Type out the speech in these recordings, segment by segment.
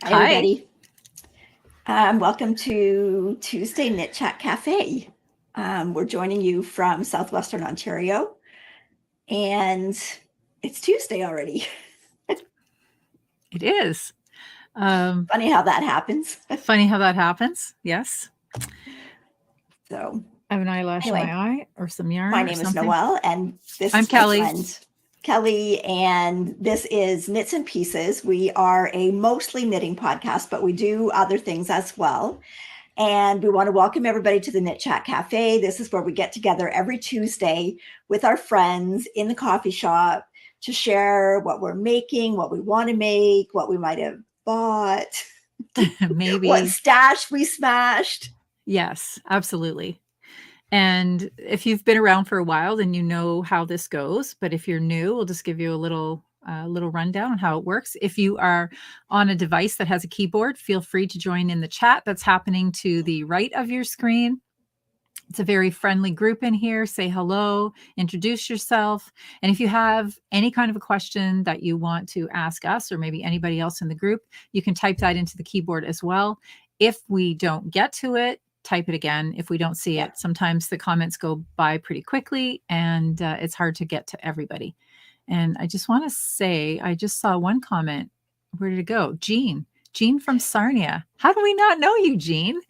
Hi, everybody. Welcome to Tuesday Knit Chat Cafe. We're joining you from Southwestern Ontario, and it's Tuesday already. It is. Funny how that happens. Funny how that happens. Yes. So I have an eyelash in my eye or some yarn. My name is Noelle, and this I'm is Kelly. my friend Kelly, and this is Knits and Pieces. We are a mostly knitting podcast, but we do other things as well. And we want to welcome everybody to the Knit Chat Cafe. This is where we get together every Tuesday with our friends in the coffee shop to share what we're making, what we want to make, what we might have bought, maybe what stash we smashed. Yes, absolutely. And if you've been around for a while, then you know how this goes. But if you're new, we'll just give you a little rundown on how it works. If you are on a device that has a keyboard, feel free to join in the chat that's happening to the right of your screen. It's a very friendly group in here. Say hello, introduce yourself. And if you have any kind of a question that you want to ask us or maybe anybody else in the group, you can type that into the keyboard as well. If we don't get to it, type it again. If we don't see it, sometimes the comments go by pretty quickly and it's hard to get to everybody. And I just want to say, I just saw one comment. Where did it go? Jean from Sarnia. How do we not know you, Jean?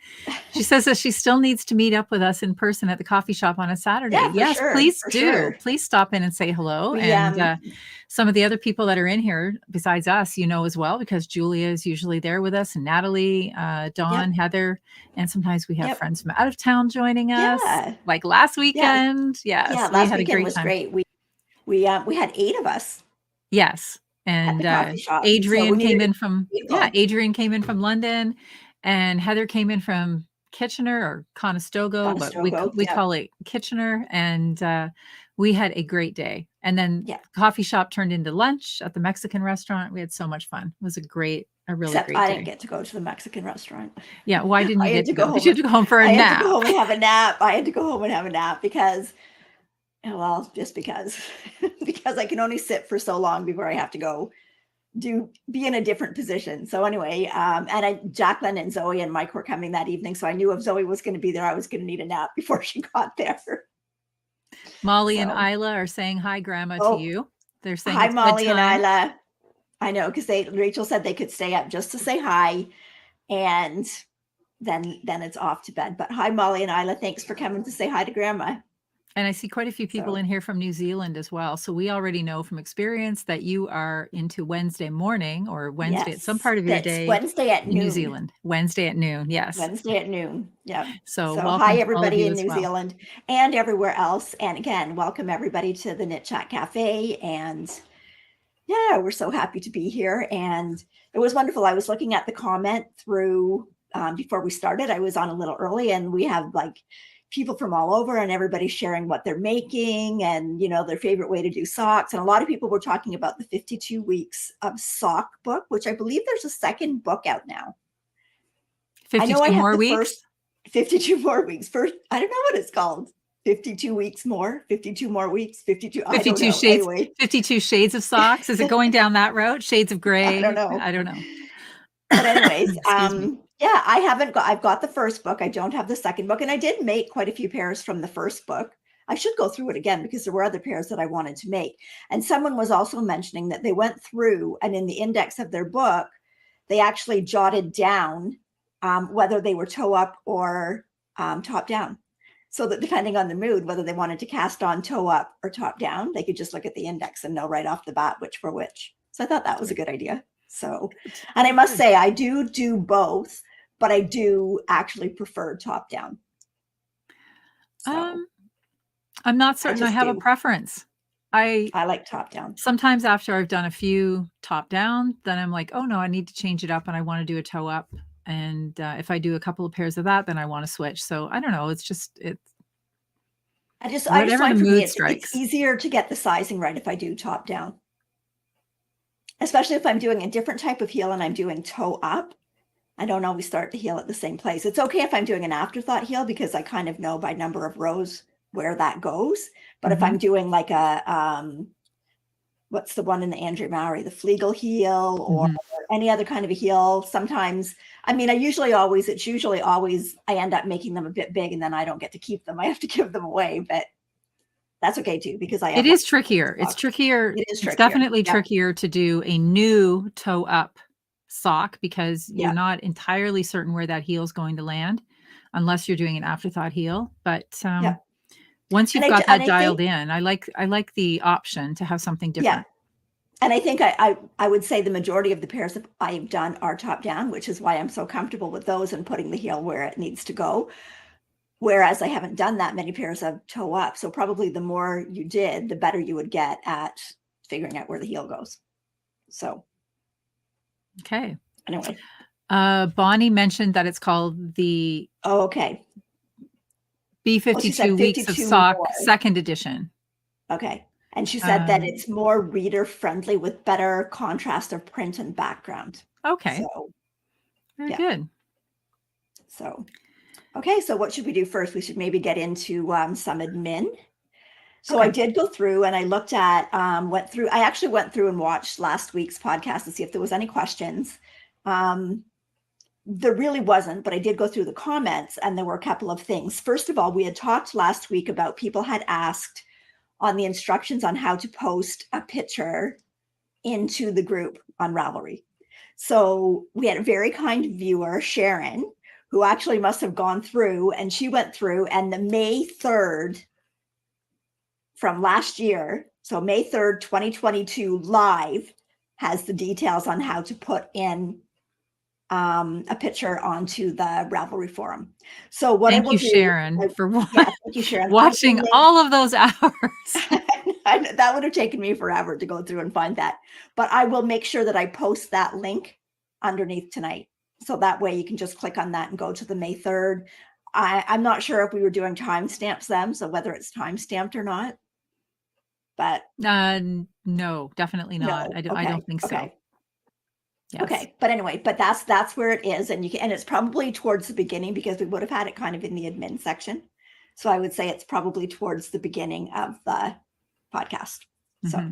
She says that she still needs to meet up with us in person at the coffee shop on a Saturday. Yes, sure, please do. Sure. Please stop in and say hello. And some of the other people that are in here besides us, you know, as well, because Julia is usually there with us, and Natalie, Dawn, Heather, and sometimes we have friends from out of town joining us, like last weekend. Yes, last weekend was great. We had 8 of us. Yes. And Adrian came in from London, and Heather came in from Kitchener or Conestoga, but we call it Kitchener. And we had a great day. And then the coffee shop turned into lunch at the Mexican restaurant. We had so much fun. It was a really great day. I didn't get to go to the Mexican restaurant. Yeah. Why didn't you get to go? You had to go home for a nap. I had to go home and have a nap. I had to go home and have a nap because, well, just because I can only sit for so long before I have to go be in a different position. So anyway, and Jacqueline and Zoe and Mike were coming that evening. So I knew if Zoe was going to be there, I was going to need a nap before she got there. Molly and Isla are saying hi, Grandma, to you. They're saying hi, Molly and Isla. I know, because Rachel said they could stay up just to say hi, and then it's off to bed. But hi, Molly and Isla. Thanks for coming to say hi to Grandma. And I see quite a few people in here from New Zealand as well. So we already know from experience that you are into Wednesday morning or Wednesday at some part of your day. Wednesday at noon. New Zealand. Wednesday at noon. Yes. Wednesday at noon. Yeah. So hi, everybody in New Zealand and everywhere else. And again, welcome everybody to the Knit Chat Cafe. And yeah, we're so happy to be here. And it was wonderful. I was looking at the comment through before we started. I was on a little early, and we have people from all over, and everybody's sharing what they're making and, their favorite way to do socks. And a lot of people were talking about the 52 weeks of sock book, which I believe there's a second book out now. 52 more weeks? 52 more weeks. First, I don't know what it's called. 52 weeks more, 52 more weeks, 52 shades, anyway. 52 shades of socks. Is it going down that route? Shades of gray? I don't know. But anyways, yeah, I've got the first book. I don't have the second book. And I did make quite a few pairs from the first book. I should go through it again because there were other pairs that I wanted to make. And someone was also mentioning that they went through, and in the index of their book, they actually jotted down whether they were toe up or top down. So that depending on the mood, whether they wanted to cast on toe up or top down, they could just look at the index and know right off the bat which were which. So I thought that was a good idea. So, and I must say, I do both, but I do actually prefer top down. So, I'm not certain I have a preference. I like top down. sometimes after I've done a few top down, then I'm like, oh no, I need to change it up and I want to do a toe up. And if I do a couple of pairs of that, then I want to switch. So I don't know. It's I just whatever the find for me, mood it's strikes. easier to get the sizing right if I do top down, especially if I'm doing a different type of heel and I'm doing toe up. I don't always start the heel at the same place. It's okay if I'm doing an afterthought heel because I kind of know by number of rows where that goes. But if I'm doing like a, what's the one in the Andrew Mowry, the Flegel heel or any other kind of a heel, sometimes, I mean, it's usually always, I end up making them a bit big and then I don't get to keep them. I have to give them away, but that's okay too, because it is trickier. It's trickier. It is trickier. It's definitely trickier to do a new toe up sock because you're not entirely certain where that heel is going to land unless you're doing an afterthought heel. But once you've got that dialed in, I like the option to have something different. Yeah. And I think I would say the majority of the pairs that I've done are top down, which is why I'm so comfortable with those and putting the heel where it needs to go. Whereas I haven't done that many pairs of toe up. So probably the more you did, the better you would get at figuring out where the heel goes. So. Okay. Anyway. Bonnie mentioned that it's called the B52 Weeks of Sock Second Edition. Okay. And she said that it's more reader friendly with better contrast of print and background. Okay. So, very good. So, okay. So what should we do first? We should maybe get into some admin. So I did go through and I looked at, I actually went through and watched last week's podcast to see if there was any questions. There really wasn't, but I did go through the comments and there were a couple of things. First of all, we had talked last week about people had asked on the instructions on how to post a picture into the group on Ravelry. So we had a very kind viewer, Sharon, who actually must have gone through, and she went through, and the May 3rd from last year, so May 3rd, 2022 live has the details on how to put in a picture onto the Ravelry forum. So what thank you, Sharon, for thank you, Sharon, watching all of those hours. That would have taken me forever to go through and find that, but I will make sure that I post that link underneath tonight. So that way you can just click on that and go to the May 3rd. I'm not sure if we were doing timestamps then, so whether it's timestamped or not, but no, definitely not. No. I don't think so. Okay. Yes. Okay, but anyway, but that's where it is, and it's probably towards the beginning because we would have had it kind of in the admin section. So I would say it's probably towards the beginning of the podcast. So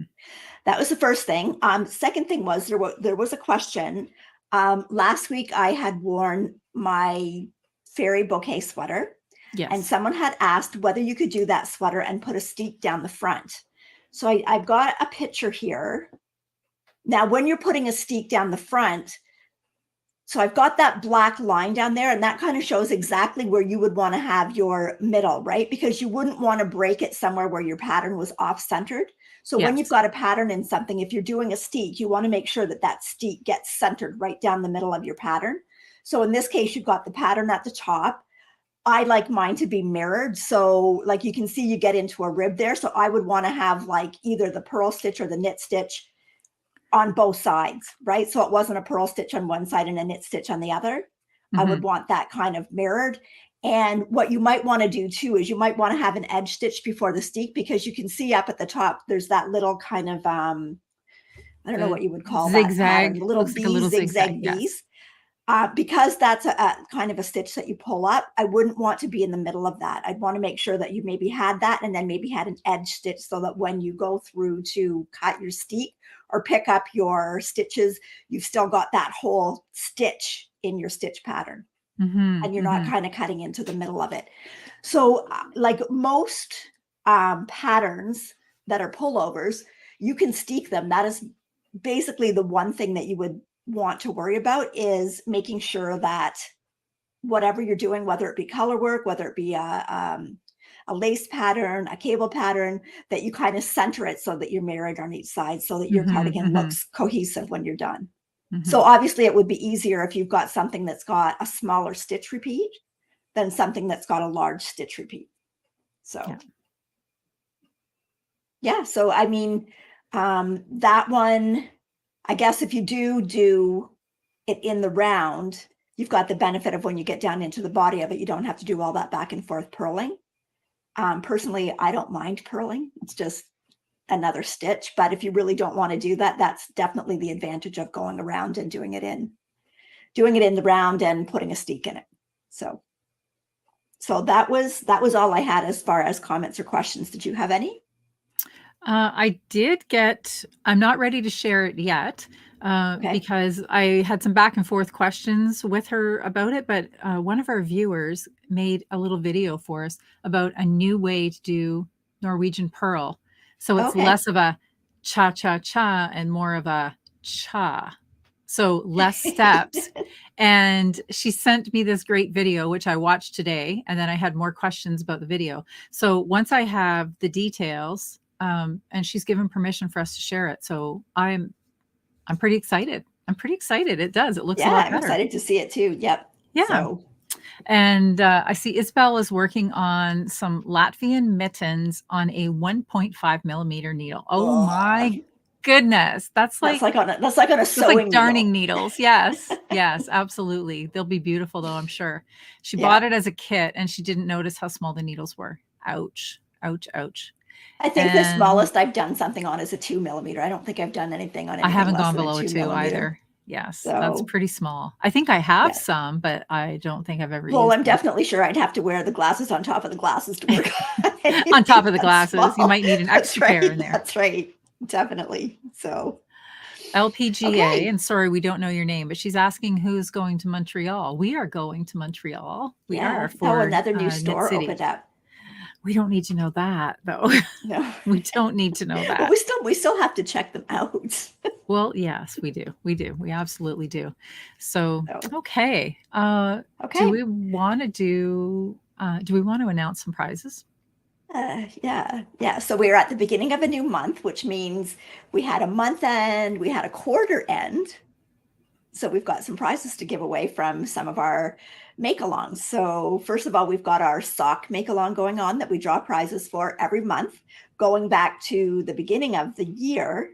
that was the first thing. Second thing was there was a question. Last week I had worn my fairy bouquet sweater, and someone had asked whether you could do that sweater and put a steek down the front. So I've got a picture here. Now, when you're putting a steek down the front, so I've got that black line down there, and that kind of shows exactly where you would want to have your middle, right? Because you wouldn't want to break it somewhere where your pattern was off-centered. So when you've got a pattern in something, if you're doing a steek, you want to make sure that that steek gets centered right down the middle of your pattern. So in this case, you've got the pattern at the top. I like mine to be mirrored. So like you can see you get into a rib there. So I would want to have like either the purl stitch or the knit stitch on both sides, right? So it wasn't a purl stitch on one side and a knit stitch on the other. I would want that kind of mirrored. And what you might want to do too is you might want to have an edge stitch before the steek, because you can see up at the top, there's that little kind of, I don't know what you would call zigzag, that pattern, the little looks bees, like a little zigzag bees. Because that's a kind of a stitch that you pull up, I wouldn't want to be in the middle of that. I'd want to make sure that you maybe had that and then maybe had an edge stitch so that when you go through to cut your steek or pick up your stitches, you've still got that whole stitch in your stitch pattern. And you're not kind of cutting into the middle of it. So like most patterns that are pullovers, you can steek them. That is basically the one thing that you would want to worry about, is making sure that whatever you're doing, whether it be color work, whether it be a lace pattern, a cable pattern, that you kind of center it so that you're mirrored on each side so that your cardigan looks cohesive when you're done. So obviously it would be easier if you've got something that's got a smaller stitch repeat than something that's got a large stitch repeat. So Yeah. So, I mean, that one, I guess if you do it in the round, you've got the benefit of when you get down into the body of it, you don't have to do all that back and forth purling. Personally, I don't mind purling. It's just another stitch. But if you really don't want to do that, that's definitely the advantage of going around and doing it in the round and putting a steek in it. So that was all I had as far as comments or questions. Did you have any? I did get, I'm not ready to share it yet because I had some back and forth questions with her about it, but one of our viewers made a little video for us about a new way to do Norwegian purl. So it's less of a cha-cha-cha and more of a cha. So less steps. And she sent me this great video, which I watched today. And then I had more questions about the video. So once I have the details, and she's given permission for us to share it. So I'm pretty excited. It does. It looks a lot better. I'm excited to see it too. Yep. Yeah. So. And I see Isabel is working on some Latvian mittens on a 1.5 millimeter needle. Oh my goodness. That's like on a sewing darning needles. Yes. Yes, absolutely. They'll be beautiful though, I'm sure. She bought it as a kit and she didn't notice how small the needles were. Ouch. Ouch. Ouch. I think the smallest I've done something on is a 2 millimeter. I don't think I've done anything on anything. I haven't gone below a 2 either. Yes, so, that's pretty small. I think I have some, but I don't think I've ever used I'm definitely sure I'd have to wear the glasses on top of the glasses to work on top of the glasses. Small. You might need an extra pair in there. That's right. Definitely. So LPGA, and sorry, we don't know your name, but she's asking who's going to Montreal. We are going to Montreal. We are for another new store opened up. We don't need to know that though. No, we don't need to know that. But we still have to check them out. Well, yes, we do. We absolutely do. So, okay. Do we want to announce some prizes? Yeah. So we're at the beginning of a new month, which means we had a month end, we had a quarter end. So we've got some prizes to give away from some of our Makealongs. So first of all, we've got our sock Makealong going on that we draw prizes for every month, going back to the beginning of the year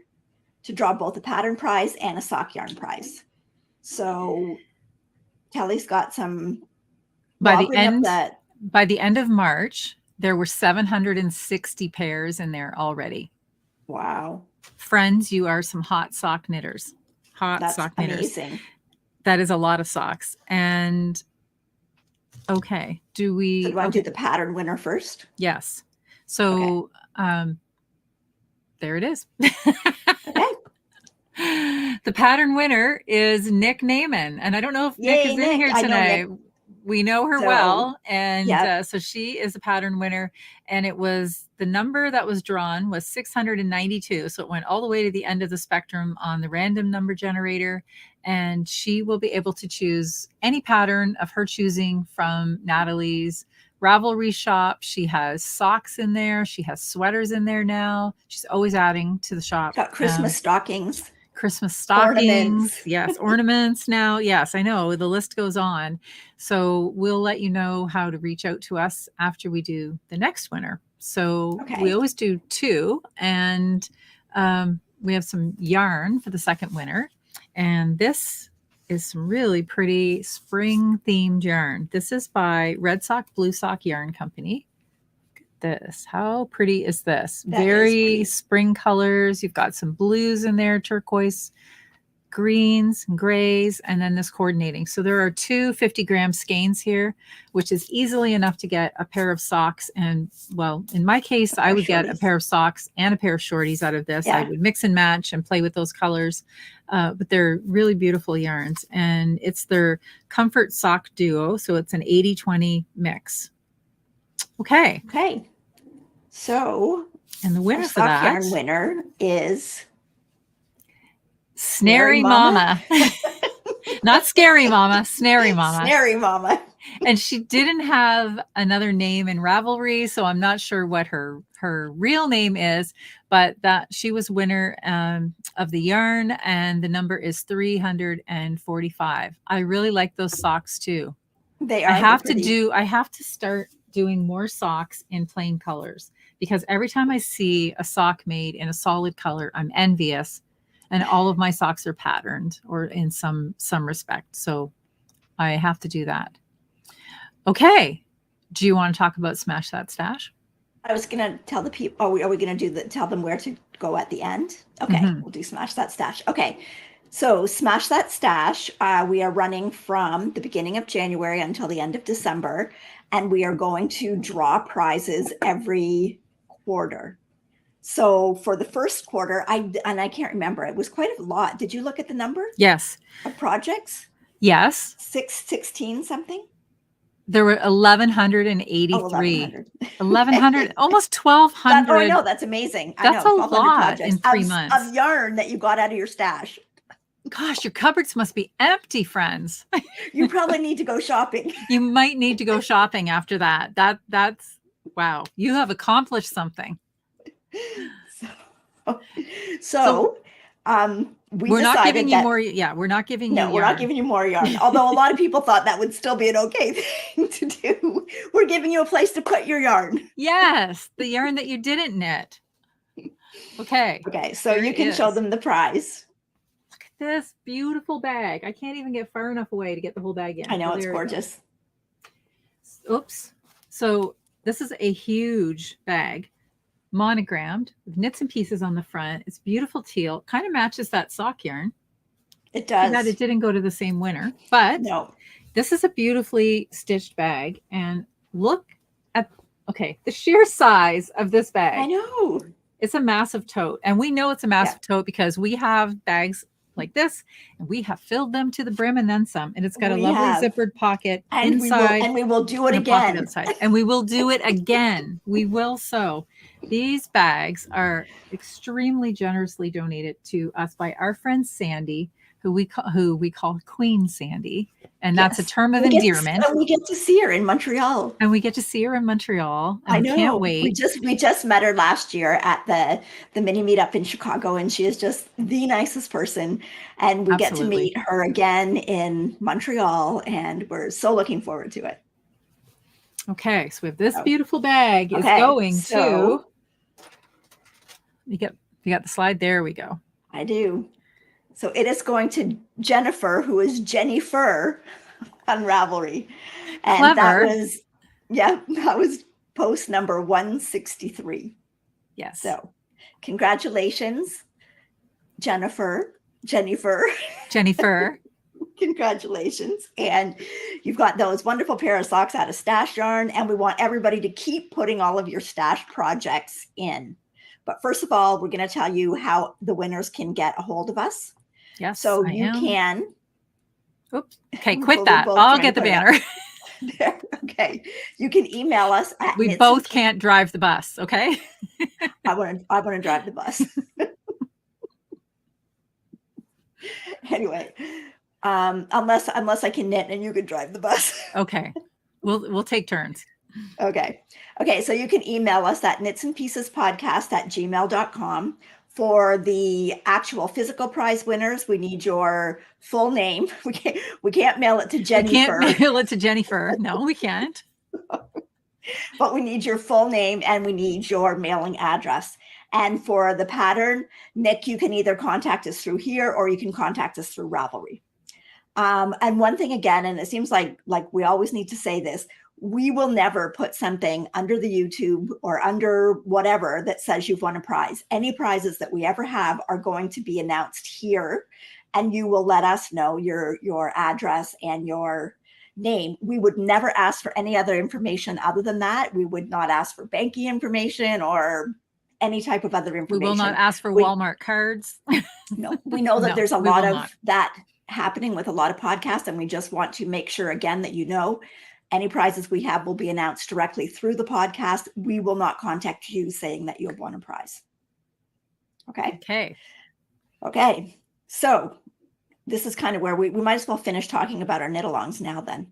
to draw both a pattern prize and a sock yarn prize. So Kelly's got some. By the end of March, there were 760 pairs in there already. Wow. Friends, you are some hot sock knitters. That's sock knitters. Amazing. That is a lot of socks. And okay, do we want to do the pattern winner first? Yes. So there it is. The pattern winner is Nick Naiman. And I don't know if Nick is in here tonight. We know her well. And so she is a pattern winner. And it was the number that was drawn was 692. So it went all the way to the end of the spectrum on the random number generator. And she will be able to choose any pattern of her choosing from Natalie's Ravelry shop. She has socks in there. She has sweaters in there now. She's always adding to the shop. Got Christmas stockings. Ornaments. Yes, ornaments now. Yes, I know. The list goes on. So we'll let you know how to reach out to us after we do the next winner. So we always do 2. And we have some yarn for the second winner. And this is some really pretty spring themed yarn. This is by Red Sock Blue Sock Yarn Company. This, how pretty is this? Very spring colors. You've got some blues in there, turquoise, greens and grays, and then this coordinating. So there are 2 50-gram skeins here, which is easily enough to get a pair of socks. And well, in my case, I would get a pair of socks and a pair of shorties out of this. I would mix and match and play with those colors. But they're really beautiful yarns, and it's their Comfort Sock Duo. So it's an 80-20 mix. Okay. So, and the winner for that yarn winner is Snary Mama. Not Scary Mama, Snary Mama. Snary Mama. And she didn't have another name in Ravelry, so I'm not sure what her real name is, but that she was winner of the yarn, and the number is 345. I really like those socks too. They are. I have to start doing more socks in plain colors because every time I see a sock made in a solid color, I'm envious, and all of my socks are patterned or in some respect. So I have to do that. Okay. Do you want to talk about Smash That Stash? I was going to tell the people, are we going to tell them where to go at the end? Okay, we'll do Smash That Stash. Okay, so Smash That Stash, we are running from the beginning of January until the end of December, and we are going to draw prizes every quarter. So for the first quarter, I can't remember, it was quite a lot. Did you look at the number? Yes. Of projects? Yes. 16 something? There were 1,183. 1,100, almost 1,200. Oh, I know. That's amazing. That's a lot in 3 months. Of yarn that you got out of your stash. Gosh, your cupboards must be empty, friends. You probably need to go shopping. You might need to go shopping after that. That's wow. You have accomplished something. So we're not giving you more. Yeah, we're not giving you. No, we're not giving you more yarn. Although a lot of people thought that would still be an okay thing to do. We're giving you a place to put your yarn. Yes, the yarn that you didn't knit. Okay. Okay, so you can show them the prize. Look at this beautiful bag. I can't even get far enough away to get the whole bag in. I know, it's gorgeous. Oops. So this is a huge bag, monogrammed with knits and pieces on the front. It's beautiful teal. Kind of matches that sock yarn. It does. That it didn't go to the same winner, but no. This is a beautifully stitched bag. And look at, okay, the sheer size of this bag. I know. It's a massive tote. And we know it's a massive tote because we have bags like this, and we have filled them to the brim and then some. And it's got a lovely zippered pocket inside. And we will do it again. And we will do it again. We will sew. These bags are extremely generously donated to us by our friend Sandy, who we call Queen Sandy. And that's a term of endearment. And we get to see her in Montreal. And we get to see her in Montreal. And I know. Can't wait. We just met her last year at the mini meetup in Chicago, and she is just the nicest person. And we get to meet her again in Montreal, and we're so looking forward to it. Okay, so if this beautiful bag is going to, you got the slide. There we go. I do. So it is going to Jennifer, who is Jenny Fur on Ravelry. And Clever. that was post number 163. Yes. So congratulations, Jennifer. Congratulations. And you've got those wonderful pair of socks out of stash yarn. And we want everybody to keep putting all of your stash projects in. But first of all, we're going to tell you how the winners can get a hold of us. Yes. So you can. Oops. Okay, quit that. I'll get the banner. There. Okay. You can email us at we both can't drive the bus, okay? I want to drive the bus. Anyway, unless I can knit and you can drive the bus. Okay. We'll take turns. Okay. So you can email us at knitsandpiecespodcast@gmail.com. For the actual physical prize winners, we need your full name. We can't mail it to Jennifer. We can't mail it to Jennifer. No, we can't. But we need your full name and we need your mailing address. And for the pattern, Nick, you can either contact us through here or you can contact us through Ravelry. And one thing again, and it seems like we always need to say this, we will never put something under the YouTube or under whatever that says you've won a prize. Any prizes that we ever have are going to be announced here, and you will let us know your address and your name. We would never ask for any other information other than that. We would not ask for banking information or any type of other information. We will not ask for Walmart cards. No, we know that there's a lot of that happening with a lot of podcasts, and we just want to make sure again that any prizes we have will be announced directly through the podcast. We will not contact you saying that you have won a prize. Okay. So this is kind of where we might as well finish talking about our knit-alongs now then.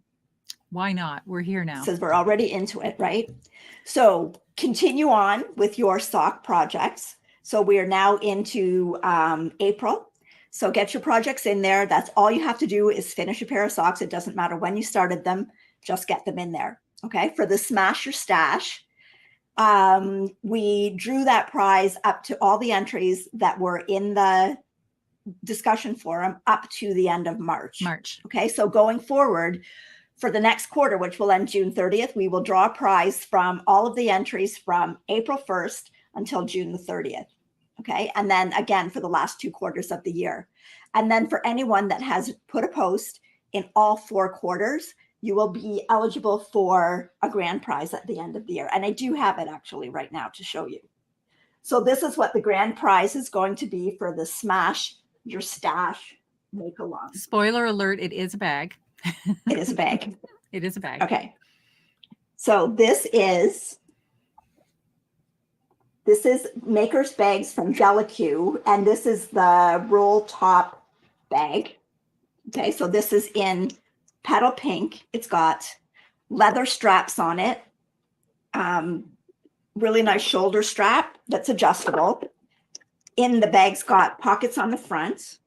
Why not? We're here now. Since we're already into it, right? So continue on with your sock projects. So we are now into April. So get your projects in there. That's all you have to do is finish a pair of socks. It doesn't matter when you started them. Just get them in there. Okay. For the Smash Your Stash, we drew that prize up to all the entries that were in the discussion forum up to the end of March. Okay, so going forward for the next quarter, which will end June 30th, we will draw a prize from all of the entries from April 1st until June the 30th. Okay, and then again for the last 2 quarters of the year. And then for anyone that has put a post in all 4 quarters, you will be eligible for a grand prize at the end of the year. And I do have it actually right now to show you. So this is what the grand prize is going to be for the Smash Your Stash Make Along. Spoiler alert, it is a bag. It is a bag. It is a bag. Okay. So this is Maker's Bags from Jellicue, and this is the roll top bag. Okay, so this is in petal pink. It's got leather straps on it. Really nice shoulder strap that's adjustable. In the bag's got pockets on the front.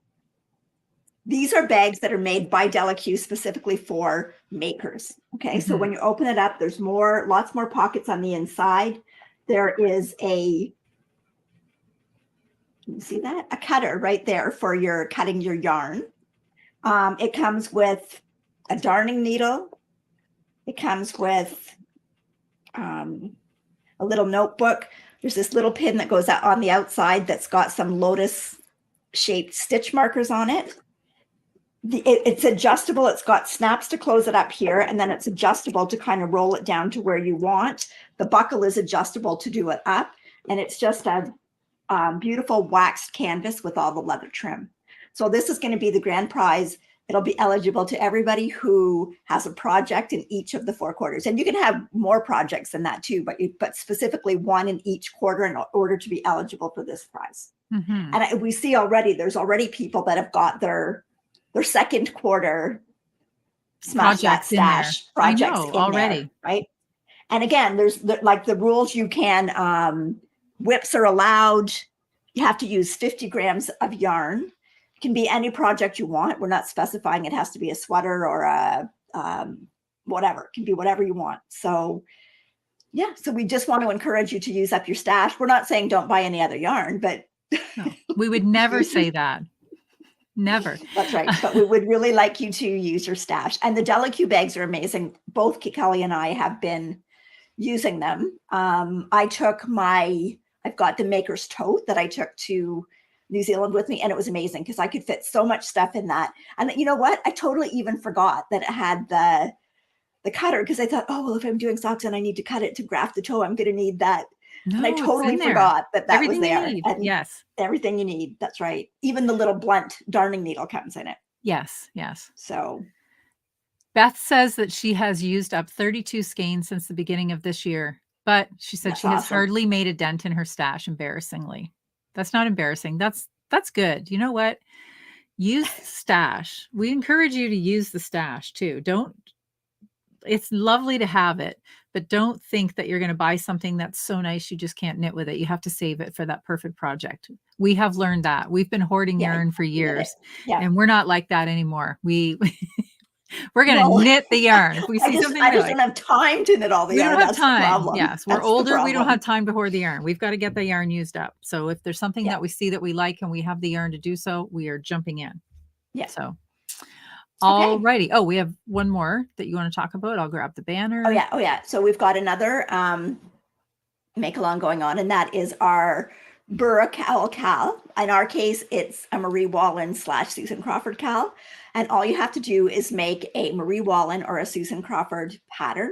These are bags that are made by Jellicue specifically for makers. Okay, so when you open it up, there's lots more pockets on the inside. There is you see that? A cutter right there for your cutting your yarn. It comes with a darning needle. It comes with a little notebook. There's this little pin that goes out on the outside that's got some lotus shaped stitch markers on it. It's adjustable. It's got snaps to close it up here, and then it's adjustable to kind of roll it down to where you want. The buckle is adjustable to do it up, and it's just a beautiful waxed canvas with all the leather trim. So this is going to be the grand prize. It'll be eligible to everybody who has a project in each of the 4 quarters. And you can have more projects than that too, but specifically 1 in each quarter in order to be eligible for this prize. And we see there's already people that have got their second quarter Smash That Stash projects in already there, right? And again, there's like the rules. You can whips are allowed. You have to use 50 grams of yarn. It can be any project you want. We're not specifying it has to be a sweater or a whatever. It can be whatever you want. So yeah, so we just want to encourage you to use up your stash. We're not saying don't buy any other yarn, but no, we would never say that. Never. That's right. But we would really like you to use your stash. And the Jellicue bags are amazing. Both Kelly and I have been using them. I've got the Maker's Tote that I took to New Zealand with me, and it was amazing because I could fit so much stuff in that. And you know what? I totally even forgot that it had the cutter because I thought, oh, well, if I'm doing socks and I need to cut it to graft the toe, I'm going to need that. No, and I totally forgot that everything was there. And yes. Everything you need. That's right. Even the little blunt darning needle comes in it. Yes. Yes. So Beth says that she has used up 32 skeins since the beginning of this year, but she said that's she has awesome. hardly made a dent in her stash, embarrassingly. That's not embarrassing. That's good. You know what? Use the stash. We encourage you to use the stash too. It's lovely to have it, but don't think that you're going to buy something that's so nice you just can't knit with it. You have to save it for that perfect project. We have learned that. We've been hoarding yarn for years, and we're not like that anymore. We're going to knit the yarn. If we see something, I just don't have time to knit all the yarn. We don't have time. The problem. Yes, we're older. We don't have time to hoard the yarn. We've got to get the yarn used up. So if there's something that we see that we like and we have the yarn to do so, we are jumping in. Yeah. So. All righty. Oh, we have one more that you want to talk about. I'll grab the banner. Oh yeah. So we've got another make along going on, and that is our Burra Cal. In our case, it's a Marie Wallen / Susan Crawford Cal. And all you have to do is make a Marie Wallen or a Susan Crawford pattern.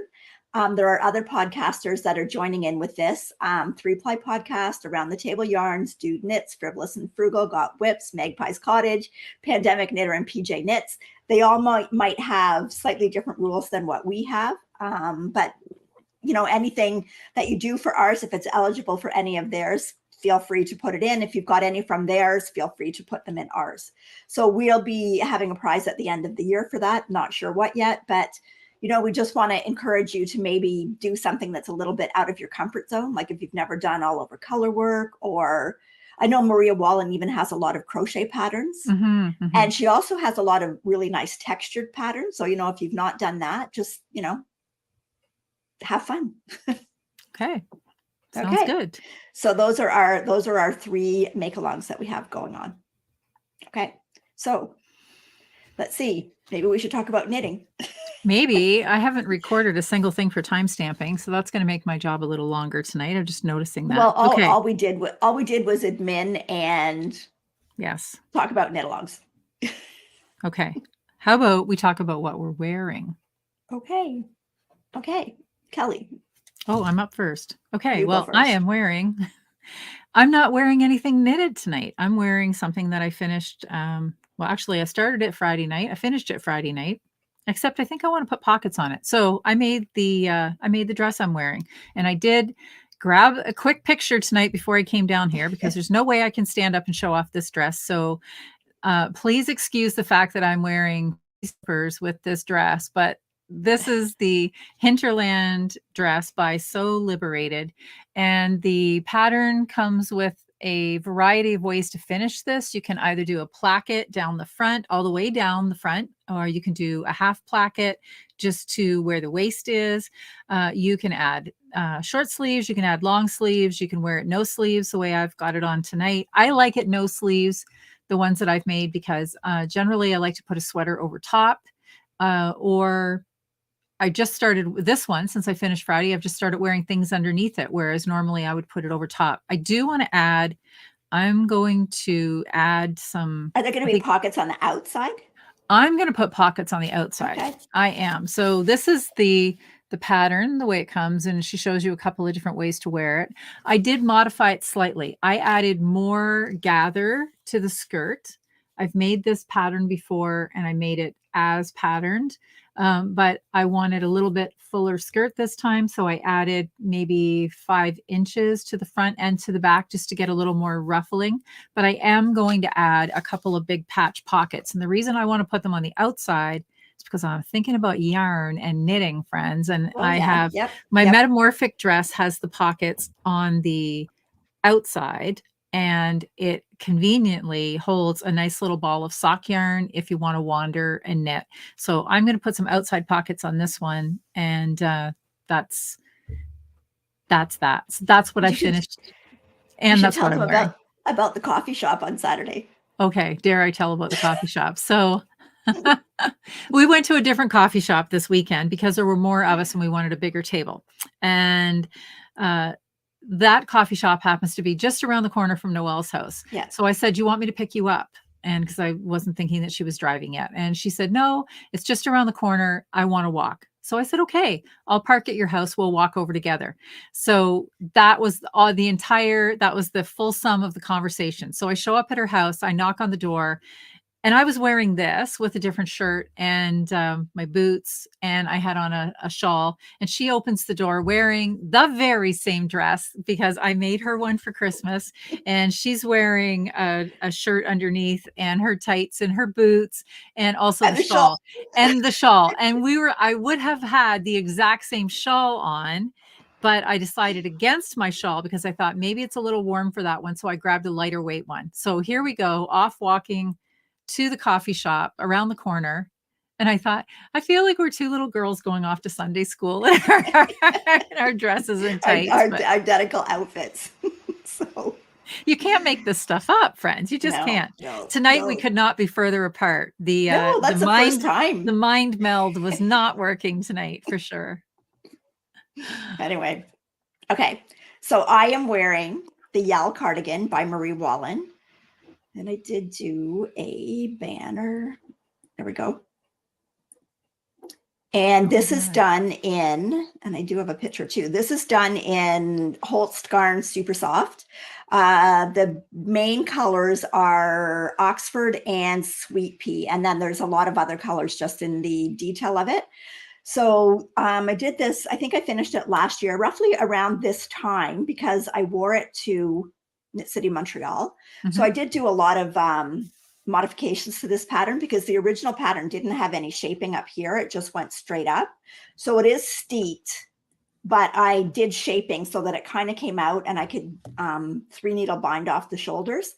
There are other podcasters that are joining in with this. 3-Ply Podcast, Around the Table Yarns, Dude Knits, Frivolous and Frugal, Got Whips, Magpie's Cottage, Pandemic Knitter, and PJ Knits. They all might have slightly different rules than what we have. But, anything that you do for ours, if it's eligible for any of theirs, feel free to put it in. If you've got any from theirs, feel free to put them in ours. So we'll be having a prize at the end of the year for that. Not sure what yet, but we just want to encourage you to maybe do something that's a little bit out of your comfort zone. Like if you've never done all over color work, or I know Maria Wallen even has a lot of crochet patterns, and she also has a lot of really nice textured patterns. So, if you've not done that, just, have fun. Okay. Sounds good. So those are our 3 make-alongs that we have going on. Okay. So let's see. Maybe we should talk about knitting. Maybe. I haven't recorded a single thing for time stamping, so that's going to make my job a little longer tonight. I'm just noticing that. Well, Okay. all we did was admin and Yes. talk about knit-alongs. Okay. How about we talk about what we're wearing? Okay. Kelly. Oh, I'm up first. Okay. You go Well, first. I am wearing, I'm not wearing anything knitted tonight. I'm wearing something that I finished. Well, actually, I started it Friday night. I finished it Friday night, except I think I want to put pockets on it. So I made the dress I'm wearing, and I did grab a quick picture tonight before I came down here because there's no way I can stand up and show off this dress. So please excuse the fact that I'm wearing slippers with this dress, but this is the Hinterland dress by So Liberated. And the pattern comes with a variety of ways to finish this. You can either do a placket down the front, all the way down the front, or you can do a half placket just to where the waist is. You can add short sleeves, you can add long sleeves, you can wear it no sleeves the way I've got it on tonight. I like it no sleeves, the ones that I've made, because generally I like to put a sweater over top, or I just started with this one since I finished Friday. I've just started wearing things underneath it, whereas normally I would put it over top. I do want to add, I'm going to add some. Are there going to be pockets on the outside? I'm going to put pockets on the outside. Okay. I am. So this is the pattern, the way it comes, and she shows you a couple of different ways to wear it. I did modify it slightly. I added more gather to the skirt. I've made this pattern before and I made it as patterned, but I wanted a little bit fuller skirt this time. So I added maybe 5 inches to the front and to the back just to get a little more ruffling. But I am going to add a couple of big patch pockets. And the reason I want to put them on the outside is because I'm thinking about yarn and knitting, friends. And I have my metamorphic dress has the pockets on the outside, and it conveniently holds a nice little ball of sock yarn if you want to wander and knit. So I'm going to put some outside pockets on this one, and that's that. So that's what I finished, and that's what I'm wearing. About the coffee shop on Saturday. Okay, dare I tell about the coffee shop? So we went to a different coffee shop this weekend because there were more of us and we wanted a bigger table. And that coffee shop happens to be just around the corner from Noelle's house. Yeah. So I said, you want me to pick you up? And because I wasn't thinking that she was driving yet. And she said, no, it's just around the corner. I want to walk. So I said, okay, I'll park at your house. We'll walk over together. So that was that was the full sum of the conversation. So I show up at her house, I knock on the door, and I was wearing this with a different shirt and my boots, and I had on a shawl. And she opens the door wearing the very same dress because I made her one for Christmas. And she's wearing a shirt underneath and her tights and her boots and also the shawl and the shawl. And I would have had the exact same shawl on, but I decided against my shawl because I thought maybe it's a little warm for that one. So I grabbed a lighter weight one. So here we go, off walking to the coffee shop around the corner. And I thought, I feel like we're 2 little girls going off to Sunday school in our dresses and tights. Our identical outfits. So you can't make this stuff up, friends. You just can't. Tonight we could not be further apart. That's the first time. The mind meld was not working tonight for sure. Anyway. Okay. So I am wearing the Yal cardigan by Marie Wallen. And I did do a banner. There we go. And this is done in, and I do have a picture too. This is done in Holst Garn Super Soft. The main colors are Oxford and Sweet Pea. And then there's a lot of other colors just in the detail of it. So I did this, I think I finished it last year, roughly around this time, because I wore it to Knit City, Montreal. Mm-hmm. So I did do a lot of modifications to this pattern because the original pattern didn't have any shaping up here. It just went straight up. So it is steeped, but I did shaping so that it kind of came out and I could 3 needle bind off the shoulders.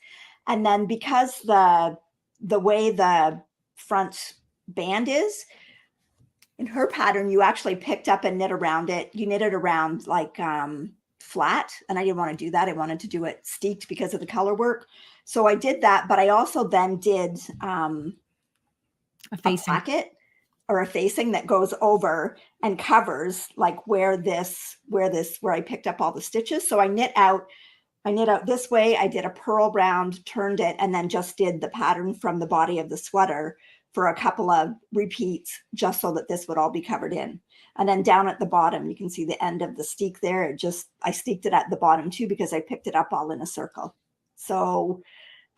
And then because the way the front band is, in her pattern, you actually picked up and knit around it. You knit it around like flat, and I didn't want to do that. I wanted to do it steeked because of the color work. So I did that, but I also then did a placket or a facing that goes over and covers like where I picked up all the stitches. So I knit out this way. I did a purl round, turned it, and then just did the pattern from the body of the sweater for a couple of repeats, just so that this would all be covered in. And then down at the bottom, you can see the end of the steek there. I steeked it at the bottom too, because I picked it up all in a circle. So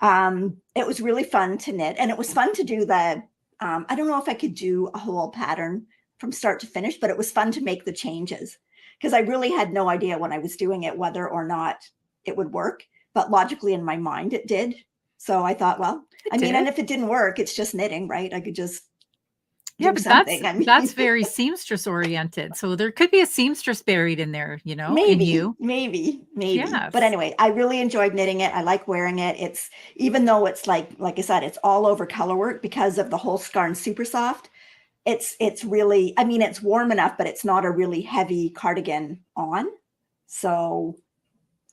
it was really fun to knit, and it was fun to do the, I don't know if I could do a whole pattern from start to finish, but it was fun to make the changes, because I really had no idea when I was doing it whether or not it would work, but logically in my mind it did. So I thought, well, and if it didn't work, it's just knitting, right? I could just do something. That's very seamstress oriented. So there could be a seamstress buried in there, maybe. Yes. But anyway, I really enjoyed knitting it. I like wearing it. It's, even though it's like I said, it's all over color work because of the whole Skarn Super Soft. It's really, it's warm enough, but it's not a really heavy cardigan on. So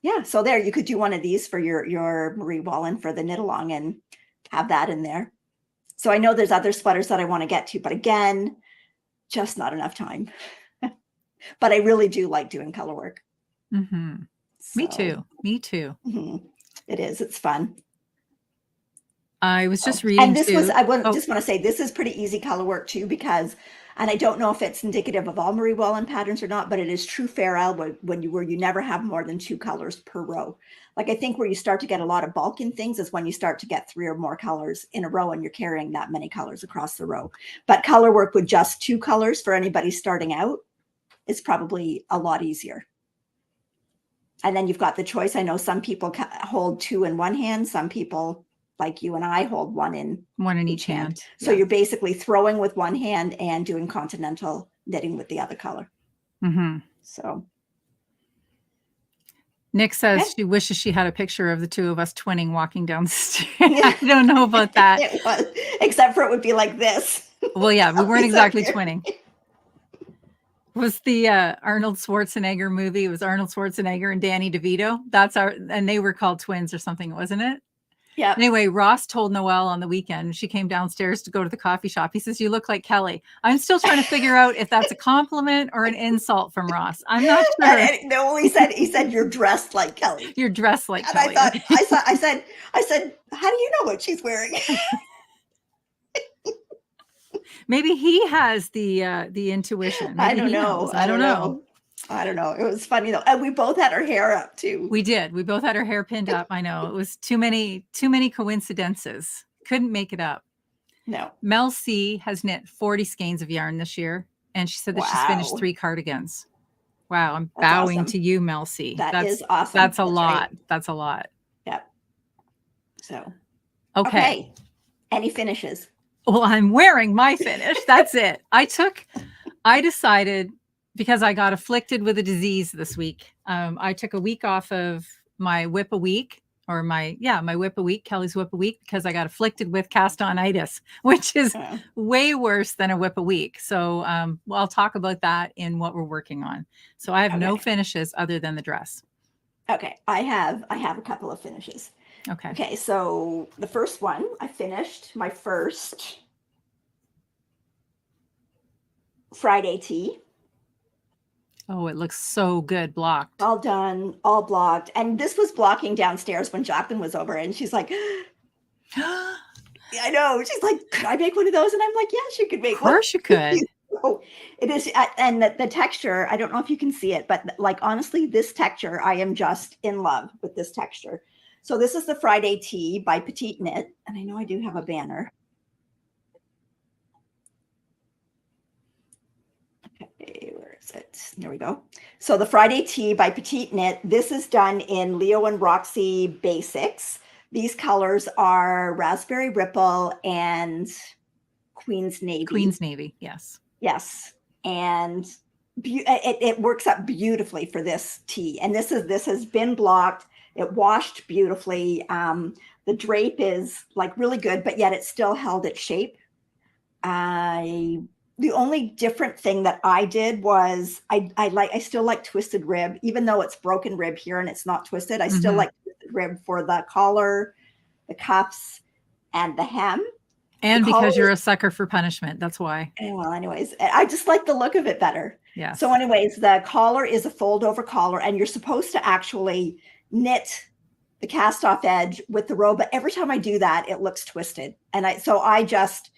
yeah, so there, you could do one of these for your Marie Wallin for the knit along and have that in there. So I know there's other sweaters that I want to get to, but again, just not enough time. But I really do like doing color work. Mm-hmm. So, me too. Mm-hmm. It is. It's fun. I was just reading. And this just want to say, this is pretty easy color work too, because, and I don't know if it's indicative of all Marie Wallin patterns or not, but it is true Farrell where you never have more than 2 colors per row. Like, I think where you start to get a lot of bulk in things is when you start to get 3 or more colors in a row and you're carrying that many colors across the row. But color work with just 2 colors for anybody starting out is probably a lot easier. And then you've got the choice. I know some people hold 2 in one hand. Some people, like you and I, hold one in each hand. So you're basically throwing with one hand and doing continental knitting with the other color. Mm-hmm. So Nick says she wishes she had a picture of the 2 of us twinning walking down the street. I don't know about that. It was, except for it would be like this. Well, yeah, we weren't exactly twinning. It was the Arnold Schwarzenegger movie. It was Arnold Schwarzenegger and Danny DeVito. And they were called twins or something, wasn't it? Yeah. Anyway, Ross told Noelle on the weekend, she came downstairs to go to the coffee shop. He says, "You look like Kelly." I'm still trying to figure out if that's a compliment or an insult from Ross. I'm not sure. No, he said, "You're dressed like Kelly." You're dressed like and Kelly. I said, "How do you know what she's wearing?" Maybe he has the intuition. Maybe I don't know. I don't know. It was funny though. And we both had our hair up too. We did. We both had our hair pinned up. I know. It was too many coincidences. Couldn't make it up. No. Mel C has knit 40 skeins of yarn this year, and she said that she's finished 3 cardigans. Wow. I'm bowing to you, Mel C. That's awesome. That's a lot. Right. That's a lot. Yep. So. Okay. Any finishes? Well, I'm wearing my finish. That's it. I decided, because I got afflicted with a disease this week. I took a week off of my whip a week, or my whip a week, Kelly's whip a week, because I got afflicted with cast-on-itis, which is way worse than a whip a week. So I'll talk about that in what we're working on. So I have no finishes other than the dress. Okay. I have a couple of finishes. Okay. So the first one, I finished my first Friday tee. Oh, it looks so good blocked. All done, all blocked. And this was blocking downstairs when Jacqueline was over, and she's like, I know. She's like, "Could I make one of those?" And I'm like, "Yes, you could make one." Of course you could. Oh, it is. And the texture, I don't know if you can see it, but like, honestly, this texture, I am just in love with this texture. So this is the Friday tee by Petite Knit. And I know I do have a banner. Okay, where is it? There we go. So the Friday tee by Petite Knit. This is done in Leo and Roxy Basics. These colors are Raspberry Ripple and Queen's Navy. Queen's Navy, yes. Yes. And it works up beautifully for this tee. And this has been blocked. It washed beautifully. The drape is like really good, but yet it still held its shape. I the only different thing that I did was I still like twisted rib, even though it's broken rib here and it's not twisted. I still like twisted rib for the collar, the cuffs, and the hem. And the because you're collar, a sucker for punishment, that's why. well, anyways, I just like the look of it better. Yes. So anyways, the collar is a fold over collar, and you're supposed to actually knit the cast off edge with the row, but every time I do that, it looks twisted. And I just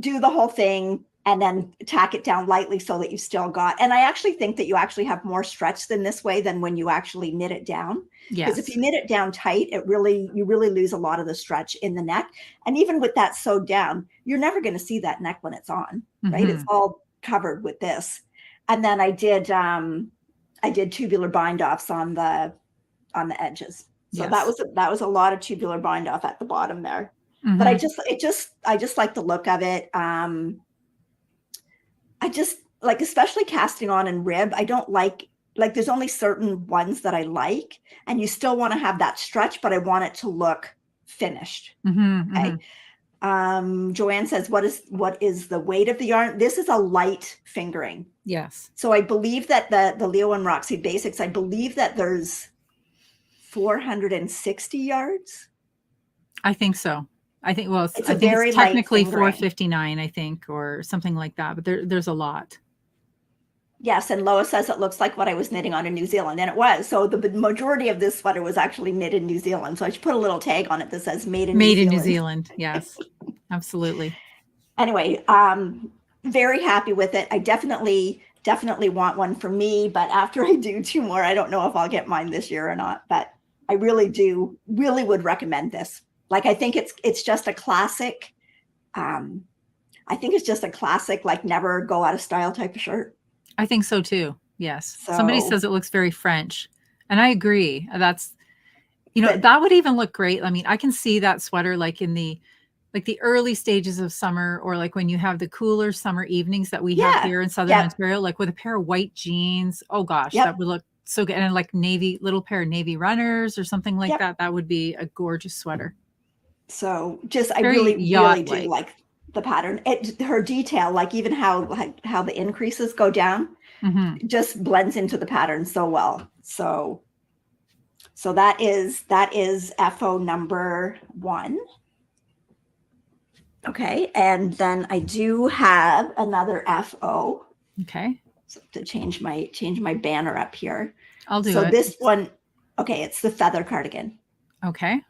do the whole thing and then tack it down lightly so that you still got, and I actually think that you actually have more stretch than this way than when you actually knit it down. Because if you knit it down tight, you really lose a lot of the stretch in the neck. And even with that sewed down, you're never going to see that neck when it's on, right? It's all covered with this. And then I did tubular bind offs on the edges. So that was a lot of tubular bind off at the bottom there. But I just like the look of it. I just like, especially casting on and rib, I don't like there's only certain ones that I like, and you still want to have that stretch, but I want it to look finished. Okay. Joanne says, what is the weight of the yarn? This is a light fingering. Yes. So I believe that the Leo and Roxy Basics, I believe that there's 460 yards. I think so. I think, well, it's I think very it's technically light fingering. 459, I think, or something like that. But there's a lot. Yes, and Lois says it looks like what I was knitting on in New Zealand, and it was. So the majority of this sweater was actually knit in New Zealand. So I should put a little tag on it that says "Made in New Zealand." Yes, absolutely. Anyway, very happy with it. I definitely want one for me, but after I do 2 more, I don't know if I'll get mine this year or not. But I really would recommend this. Like, I think it's just a classic. I think it's just a classic, like, never go out of style type of shirt. I think so too. Yes. Somebody says it looks very French, and I agree. That's, that would even look great. I mean, I can see that sweater like in the early stages of summer, or like when you have the cooler summer evenings that we have here in Southern Ontario, like with a pair of white jeans. Oh gosh, that would look so good. And like little pair of navy runners or something like that. That would be a gorgeous sweater. So I really do like the pattern. Her detail, like even how the increases go down, just blends into the pattern so well. So that is FO number 1. Okay, and then I do have another FO. Okay. So to change my banner up here. I'll do it. So this one, okay, it's the feather cardigan. Okay.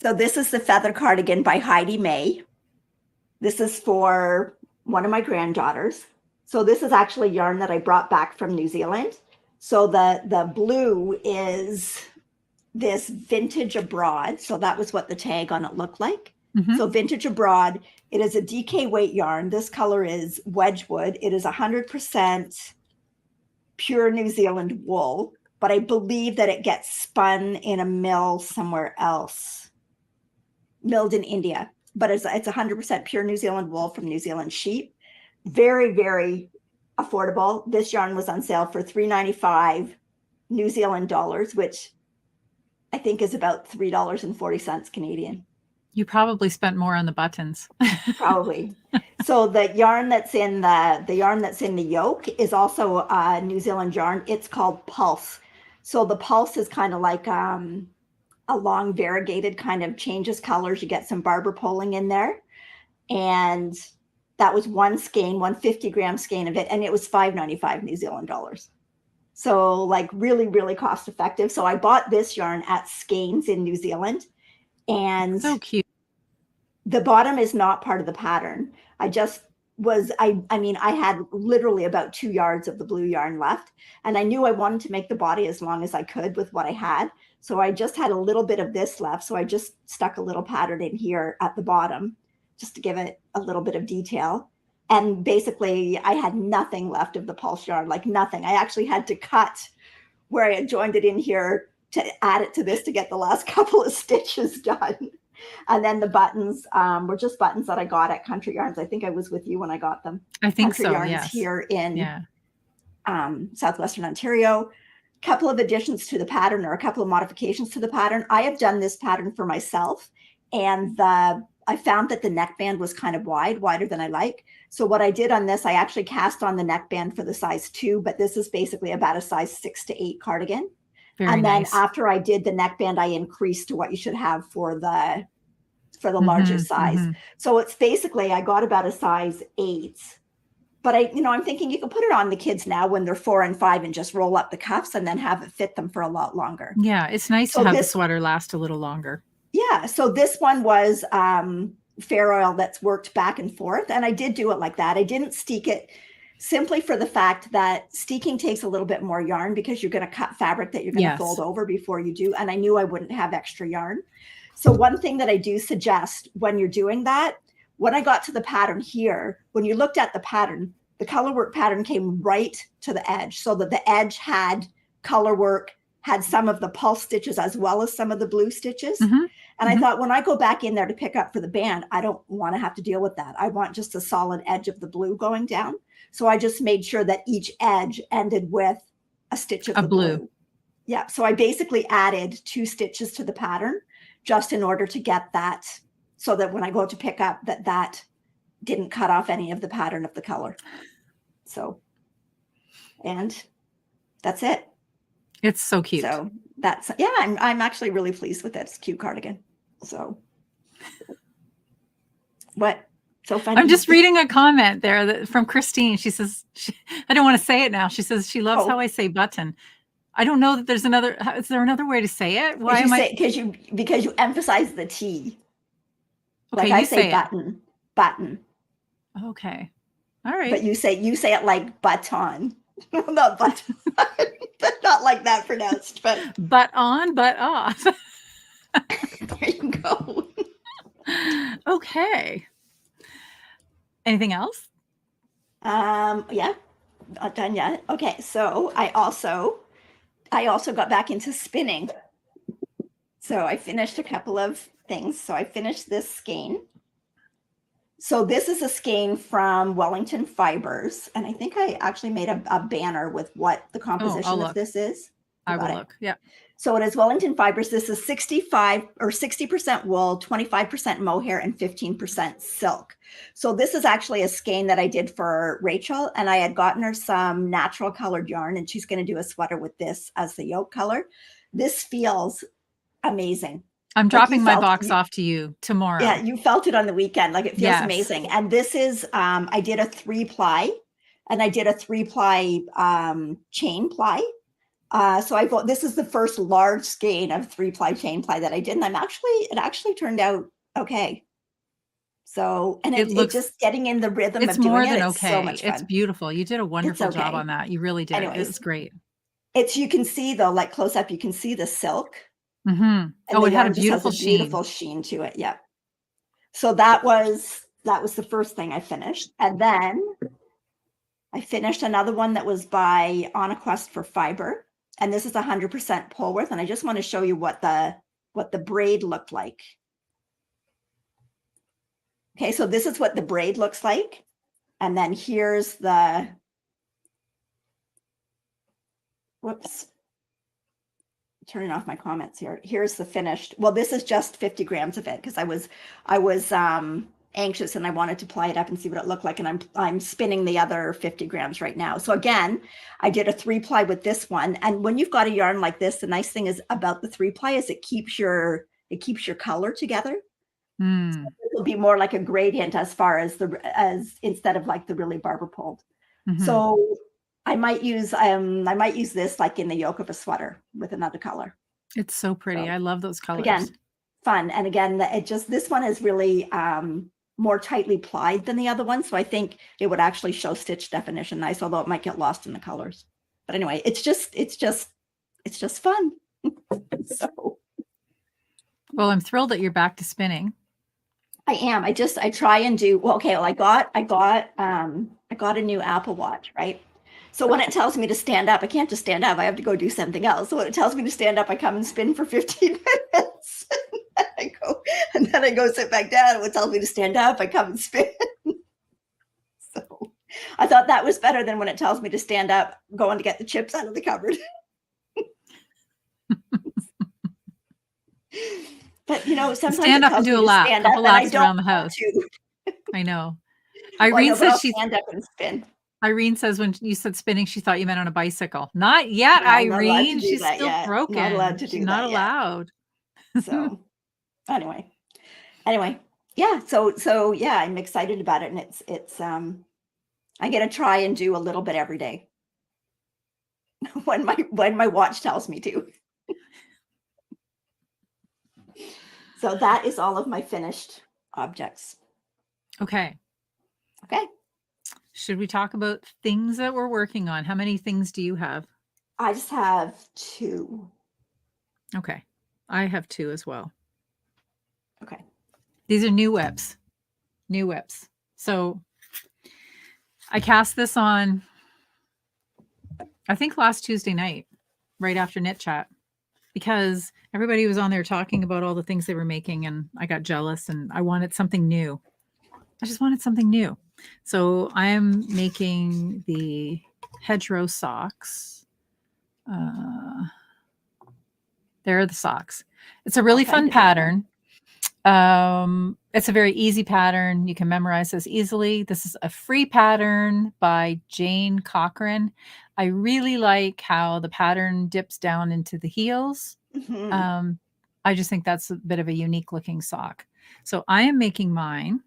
So this is the feather cardigan by Heidi May. This is for one of my granddaughters. So this is actually yarn that I brought back from New Zealand. So the blue is this Vintage Abroad. So that was what the tag on it looked like. So Vintage Abroad, it is a DK weight yarn. This color is Wedgwood. It is 100% pure New Zealand wool, but I believe that it gets spun in a mill somewhere else. Milled in India, but it's 100% pure New Zealand wool from New Zealand sheep. Very, very affordable. This yarn was on sale for $3.95 New Zealand dollars, which I think is about $3.40 Canadian. You probably spent more on the buttons. Probably. So the yarn that's in the yoke is also a New Zealand yarn. It's called Pulse. So the Pulse is kind of like a long variegated, kind of changes colors. You get some barber pulling in there, and that was one skein, 150-gram skein of it, and it was $5.95 New Zealand dollars. So like really, really cost effective. So I bought this yarn at Skeins in New Zealand, and so cute. The bottom is not part of the pattern. I had literally about 2 yards of the blue yarn left, and I knew I wanted to make the body as long as I could with what I had. So I just had a little bit of this left. So I just stuck a little pattern in here at the bottom just to give it a little bit of detail. And basically I had nothing left of the Pulse yarn, like nothing. I actually had to cut where I had joined it in here to add it to this to get the last couple of stitches done. And then the buttons were just buttons that I got at Country Yarns. I think I was with you when I got them. I think Country so, Yarns yes. Here in Southwestern Ontario. Couple of additions to the pattern, or a couple of modifications to the pattern. I have done this pattern for myself, and the I found that the neckband was kind of wider than I like. So what I did on this, I actually cast on the neckband for the size 2, but this is basically about a size 6 to 8 cardigan. Very And then nice. after I did the neckband, I increased to what you should have for the larger size. So it's basically, I got about a size 8, but I'm thinking you can put it on the kids now when they're 4 and 5 and just roll up the cuffs and then have it fit them for a lot longer. Yeah, it's nice So to have the sweater last a little longer. Yeah, so this one was fair oil that's worked back and forth, and I did do it like that. I didn't steek it simply for the fact that steeking takes a little bit more yarn because you're going to cut fabric that you're going to fold over before you do, and I knew I wouldn't have extra yarn. So one thing that I do suggest when you're doing that, when I got to the pattern here, when you looked at the pattern, the color work pattern came right to the edge, so that the edge had color work, had some of the pulse stitches as well as some of the blue stitches. And I thought, when I go back in there to pick up for the band, I don't want to have to deal with that. I want just a solid edge of the blue going down. So I just made sure that each edge ended with a stitch of the blue. Yeah. So I basically added 2 stitches to the pattern just in order to get that, so that when I go to pick up, that didn't cut off any of the pattern of the color. So, and that's it. It's so cute. So that's, yeah, I'm actually really pleased with it. It's a cute cardigan. So what? So funny. I'm just reading a comment there from Christine. She says, I don't want to say it now. She says she loves how I say button. I don't know that there's another. Is there another way to say it? Why am I? Because you emphasize the T. Okay, like I say button. Okay, all right. But you say it like button. Not button, but not like that pronounced. But on, but off. There you go. Okay. Anything else? Yeah, not done yet. Okay, so I also got back into spinning. So I finished a couple of things. So I finished this skein. So this is a skein from Wellington Fibers, and I think I actually made a banner with what the composition of this is. I will look. Yeah. So it is Wellington Fibers. This is 60% wool, 25% mohair, and 15% silk. So this is actually a skein that I did for Rachel, and I had gotten her some natural colored yarn, and she's going to do a sweater with this as the yoke color. This feels amazing. I'm dropping my box off to you tomorrow. Yeah, you felt it on the weekend. Like, it feels amazing. And this is, I did a 3-ply, and I did a 3-ply chain ply. So this is the first large skein of 3-ply chain ply that I did. And it actually turned out okay. So, and it looks just getting in the rhythm of doing it. It's more than okay. So much fun. It's beautiful. You did a wonderful job on that. You really did. Anyways, it's great. You can see though, like close up, you can see the silk. Oh, it had a beautiful sheen. Beautiful sheen to it. Yeah. So that was the first thing I finished. And then I finished another one that was by On a Quest for Fiber. And this is 100% Polworth. And I just want to show you what the braid looked like. Okay, so this is what the braid looks like. And then here's the, whoops, turning off my comments here. Here's the finished. Well, this is just 50 grams of it because I was anxious and I wanted to ply it up and see what it looked like. And I'm spinning the other 50 grams right now. So again, I did a 3-ply with this one. And when you've got a yarn like this, the nice thing is about the 3-ply is it keeps your color together. So it'll be more like a gradient as far as instead of like the really barber pulled. So I might use this like in the yoke of a sweater with another color. It's so pretty. I love those colors. Again, fun. And again, this one is really more tightly plied than the other one. So I think it would actually show stitch definition nice, although it might get lost in the colors. But anyway, it's just fun. So. Well, I'm thrilled that you're back to spinning. I am. I try and do, well, okay. Well, I got a new Apple Watch, right? So when it tells me to stand up, I can't just stand up. I have to go do something else. So when it tells me to stand up, I come and spin for 15 minutes. And then I go sit back down. And when it tells me to stand up, I come and spin. So I thought that was better than when it tells me to stand up, going to get the chips out of the cupboard. But sometimes Stand it up and tells do me a to lap, stand up couple and I laps don't around the want house. to. I know. Well, I Irene know, but I'll says stand up and spin. Irene says when you said spinning, she thought you meant on a bicycle. Not yet, No, I'm not allowed to Irene. do She's that still yet. Not allowed broken. to She's do not that yet. allowed. So anyway, yeah. So yeah, I'm excited about it, and it's I'm gonna try and do a little bit every day when my watch tells me to. So that is all of my finished objects. Okay. Okay. Should we talk about things that we're working on? How many things do you have? I just have 2. Okay. I have 2 as well. Okay. These are new whips. New whips. So I cast this on, I think last Tuesday night, right after Knit Chat, because everybody was on there talking about all the things they were making, and I got jealous and I wanted something new. I just wanted something new. So I'm making the hedgerow socks. There are the socks. It's a really fun pattern. It's a very easy pattern. You can memorize this easily. This is a free pattern by Jane Cochran. I really like how the pattern dips down into the heels. Mm-hmm. I just think that's a bit of a unique looking sock. So I am making mine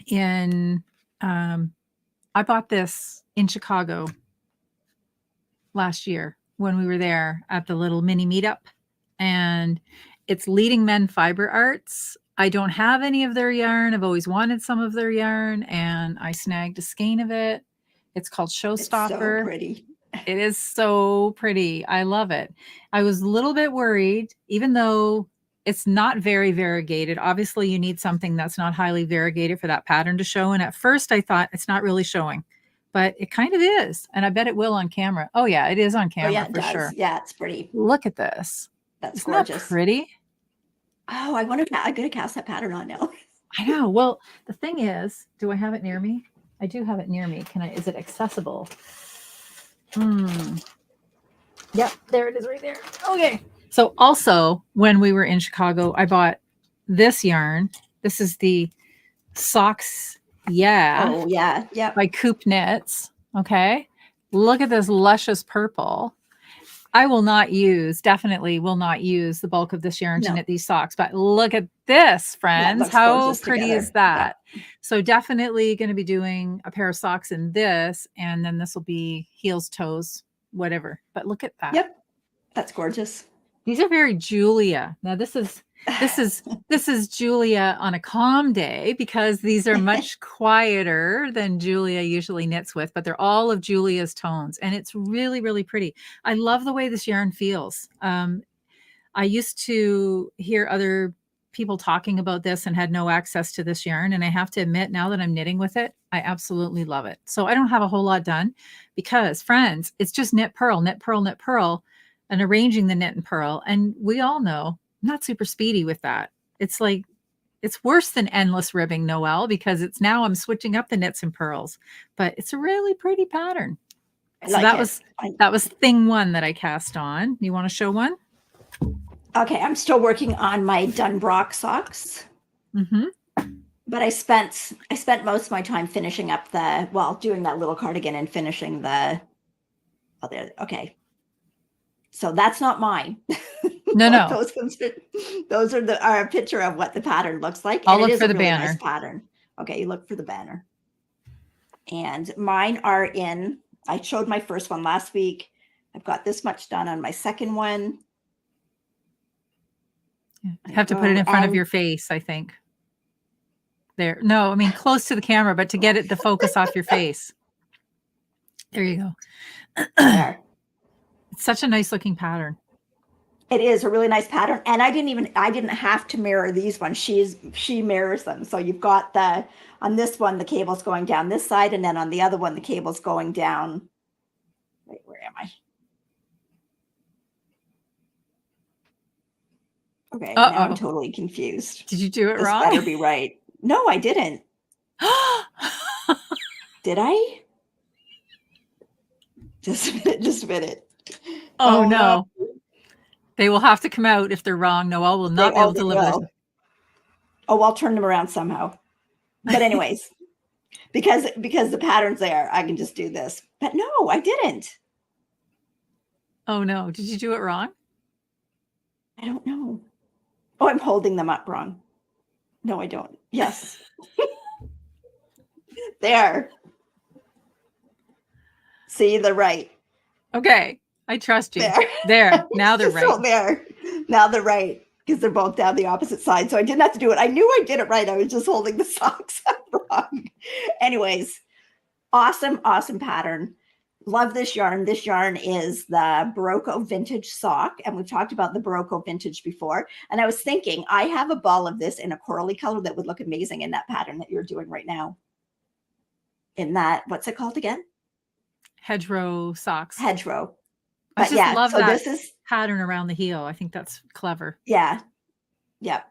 in, I bought this in Chicago last year when we were there at the little mini meetup, and it's Leading Men Fiber Arts. I don't have any of their yarn. I've always wanted some of their yarn, and I snagged a skein of it. It's called Showstopper. It's so pretty. It is so pretty. I love it. I was a little bit worried, even though it's not very variegated. Obviously, you need something that's not highly variegated for that pattern to show. And at first I thought it's not really showing, but it kind of is. And I bet it will on camera. Oh yeah, it is on camera. Oh yeah, it for does. Sure. Yeah, it's pretty. Look at this. That's Isn't gorgeous. that pretty? Oh, I wonder if I'm going to cast that pattern on now. I know. Well, the thing is, do I have it near me? I do have it near me. Is it accessible? Yep, there it is right there. Okay. So also when we were in Chicago, I bought this yarn. This is the Socks Yeah. Oh yeah. Yep. By Coop Knits. Okay. Look at this luscious purple. I definitely will not use the bulk of this yarn to knit these socks, but look at this, friends. How pretty is that? Yeah. So definitely going to be doing a pair of socks in this, and then this will be heels, toes, whatever. But look at that. Yep. That's gorgeous. These are very Julia. Now this is Julia on a calm day, because these are much quieter than Julia usually knits with, but they're all of Julia's tones, and it's really, really pretty. I love the way this yarn feels. I used to hear other people talking about this and had no access to this yarn, and I have to admit, now that I'm knitting with it, I absolutely love it. So I don't have a whole lot done because, friends, it's just knit, purl, knit, purl, knit, purl, and arranging the knit and purl. And we all know I'm not super speedy with that. It's like, it's worse than endless ribbing, Noelle, because it's now I'm switching up the knits and purls, but it's a really pretty pattern. So that was thing 1 that I cast on. You want to show one? Okay, I'm still working on my Dunbrock socks. But I spent most of my time finishing up doing that little cardigan and finishing the other. Okay. So that's not mine. No. Those are a picture of what the pattern looks like. I'll look for the banner. Nice pattern. Okay, you look for the banner. And mine are in, I showed my first one last week. I've got this much done on my second one. You have to put it in front of your face, I think. There. No, I mean close to the camera, but to get it the focus off your face. There you go. There. It's such a nice looking pattern. It is a really nice pattern. And I didn't have to mirror these ones. She mirrors them. So you've got on this one, the cable's going down this side, and then on the other one, the cable's going down. Wait, where am I? Okay, now I'm totally confused. Did you do it wrong? This better be right. No, I didn't. Did I? Just a minute. Oh no. They will have to come out if they're wrong. Noelle will not be able to live with it. Oh, I'll turn them around somehow. But anyways, because the pattern's there, I can just do this. But no, I didn't. Oh no, did you do it wrong? I don't know. Oh, I'm holding them up wrong. No, I don't. Yes. There. See, they're right. Okay, I trust you. There. There. Now they're right. So there. Now they're right. Because they're both down the opposite side. So I didn't have to do it. I knew I did it right. I was just holding the socks up wrong. Anyways, awesome, awesome pattern. Love this yarn. This yarn is the Barocco Vintage Sock. And we've talked about the Barocco Vintage before. And I was thinking, I have a ball of this in a corally color that would look amazing in that pattern that you're doing right now. In that, what's it called again? Hedgerow socks. Hedgerow. I just love so that this is pattern around the heel. I think that's clever. Yeah. Yeah.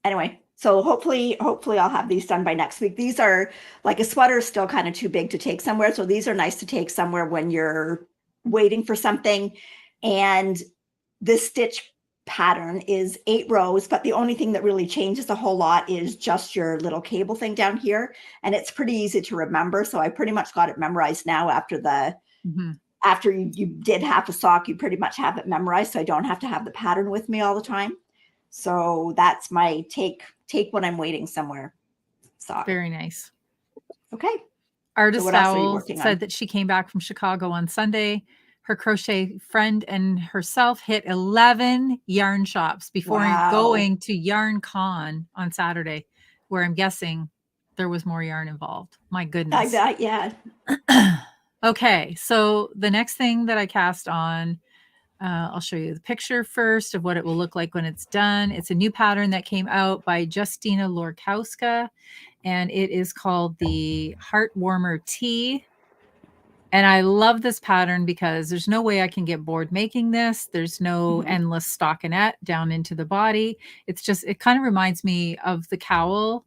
Anyway, so hopefully I'll have these done by next week. These are like a sweater is still kind of too big to take somewhere. So these are nice to take somewhere when you're waiting for something. And this stitch pattern is 8 rows, but the only thing that really changes a whole lot is just your little cable thing down here. And it's pretty easy to remember. So I pretty much got it memorized now after the after you did half a sock, you pretty much have it memorized. So I don't have to have the pattern with me all the time. So that's my take when I'm waiting somewhere sock. Very nice. Okay. Artist Owl said that she came back from Chicago on Sunday. Her crochet friend and herself hit 11 yarn shops before going to Yarn Con on Saturday, where I'm guessing there was more yarn involved. My goodness. Yeah. Okay, so the next thing that I cast on, I'll show you the picture first of what it will look like when it's done. It's a new pattern that came out by Justina Lorkowska, and it is called the Heart Warmer Tee. And I love this pattern because there's no way I can get bored making this. There's no endless stockinette down into the body. It's just, it kind of reminds me of the cowl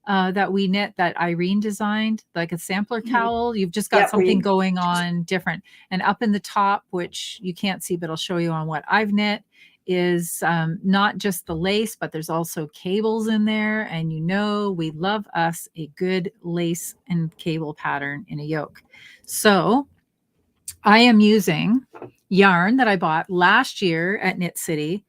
that we knit that Irene designed, like a sampler cowl. You've just got something going on different. And up in the top, which you can't see, but I'll show you on what I've knit, is not just the lace, but there's also cables in there. And you know, we love us a good lace and cable pattern in a yoke. So I am using yarn that I bought last year at Knit City.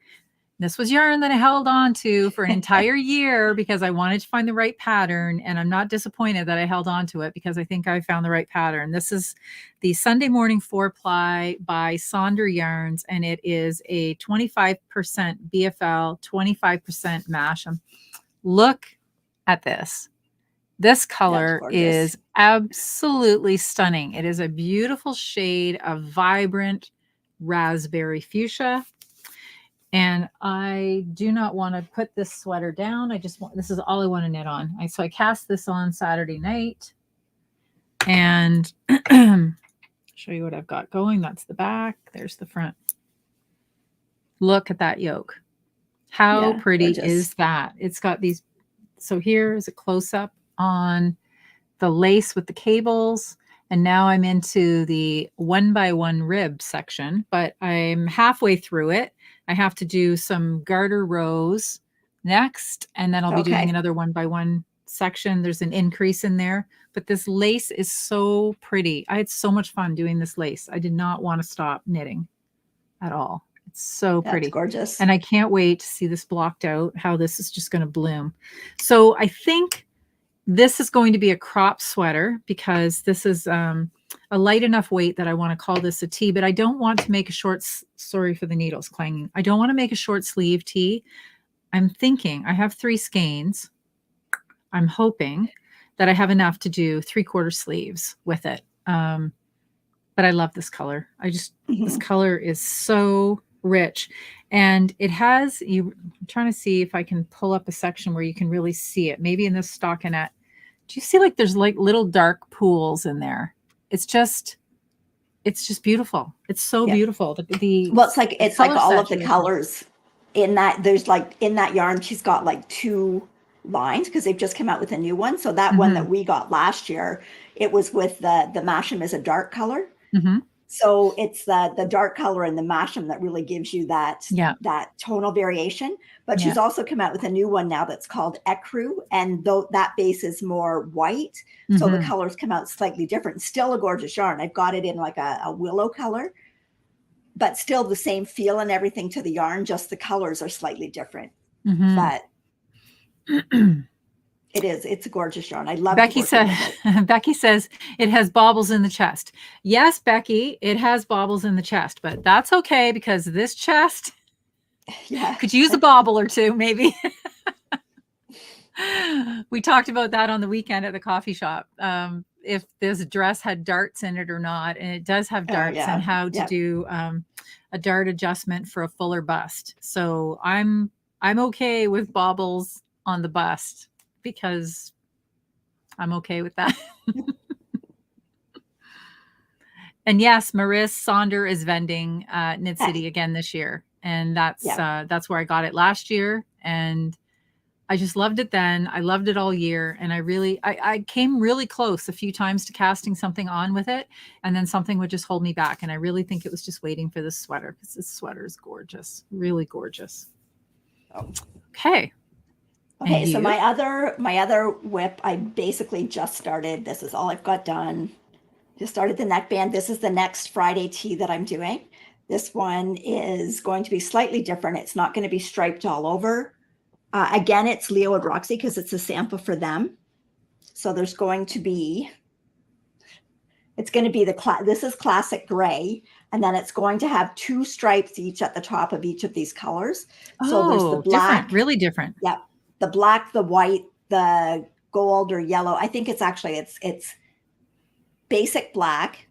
This was yarn that I held on to for an entire year because I wanted to find the right pattern. And I'm not disappointed that I held on to it because I think I found the right pattern. This is the Sunday Morning 4-ply by Sonder Yarns. And it is a 25% BFL, 25% mash. Look at this. This color is absolutely stunning. It is a beautiful shade of vibrant raspberry fuchsia. And I do not want to put this sweater down. I just want, this is all I want to knit on. So I cast this on Saturday night and show you what I've got going. That's the back. There's the front. Look at that yoke. How pretty is that? It's got these. So here is a close up on the lace with the cables. And now I'm into the 1x1 rib section, but I'm halfway through it. I have to do some garter rows next, and then I'll be doing another 1x1 section. There's an increase in there, but this lace is so pretty. I had so much fun doing this lace. I did not want to stop knitting at all. It's so pretty. That's gorgeous. And I can't wait to see this blocked out, how this is just going to bloom. So I think this is going to be a crop sweater because this is a light enough weight that I want to call this a tee, but I don't want to make a short, sorry for the needles clanging. I don't want to make a short sleeve tee. I'm thinking I have 3 skeins. I'm hoping that I have enough to do 3/4 sleeves with it. But I love this color. This color is so rich. And it has, I'm trying to see if I can pull up a section where you can really see it. Maybe in this stockinette. Do you see like there's like little dark pools in there? It's just beautiful. It's so beautiful. Well, it's like all of the colors in that. There's like in that yarn, she's got like 2 lines because they've just come out with a new one. So that one that we got last year, it was with the Masham is a dark color. So it's the dark color in the Masham that really gives you that tonal variation. But she's also come out with a new one now that's called Ecru, and though that base is more white, so the colors come out slightly different. Still a gorgeous yarn. I've got it in like a willow color, but still the same feel and everything to the yarn, just the colors are slightly different. But it's a gorgeous yarn. I love Becky Becky says it has baubles in the chest. Yes, Becky, it has baubles in the chest, but that's okay because this chest could use a bauble or two, maybe. We talked about that on the weekend at the coffee shop. If this dress had darts in it or not, and it does have darts, and how to do a dart adjustment for a fuller bust. So I'm okay with baubles on the bust because I'm okay with that. And yes, Maris Sonder is vending Knit City again this year. And that's where I got it last year. And I just loved it then. I loved it all year. And I came really close a few times to casting something on with it. And then something would just hold me back. And I really think it was just waiting for this sweater, because this sweater is gorgeous, really gorgeous. Okay. Okay, so my other whip, I basically just started. This is all I've got done. Just started the neckband. This is the next Friday tee that I'm doing. This one is going to be slightly different. It's not going to be striped all over. Again, it's Leo and Roxy because it's a sample for them. So there's going to be, it's going to be this is classic gray, and then it's going to have 2 stripes each at the top of each of these colors. So there's the black, different, really different. Yeah. The black, the white, the gold or yellow. I think it's actually, it's basic black.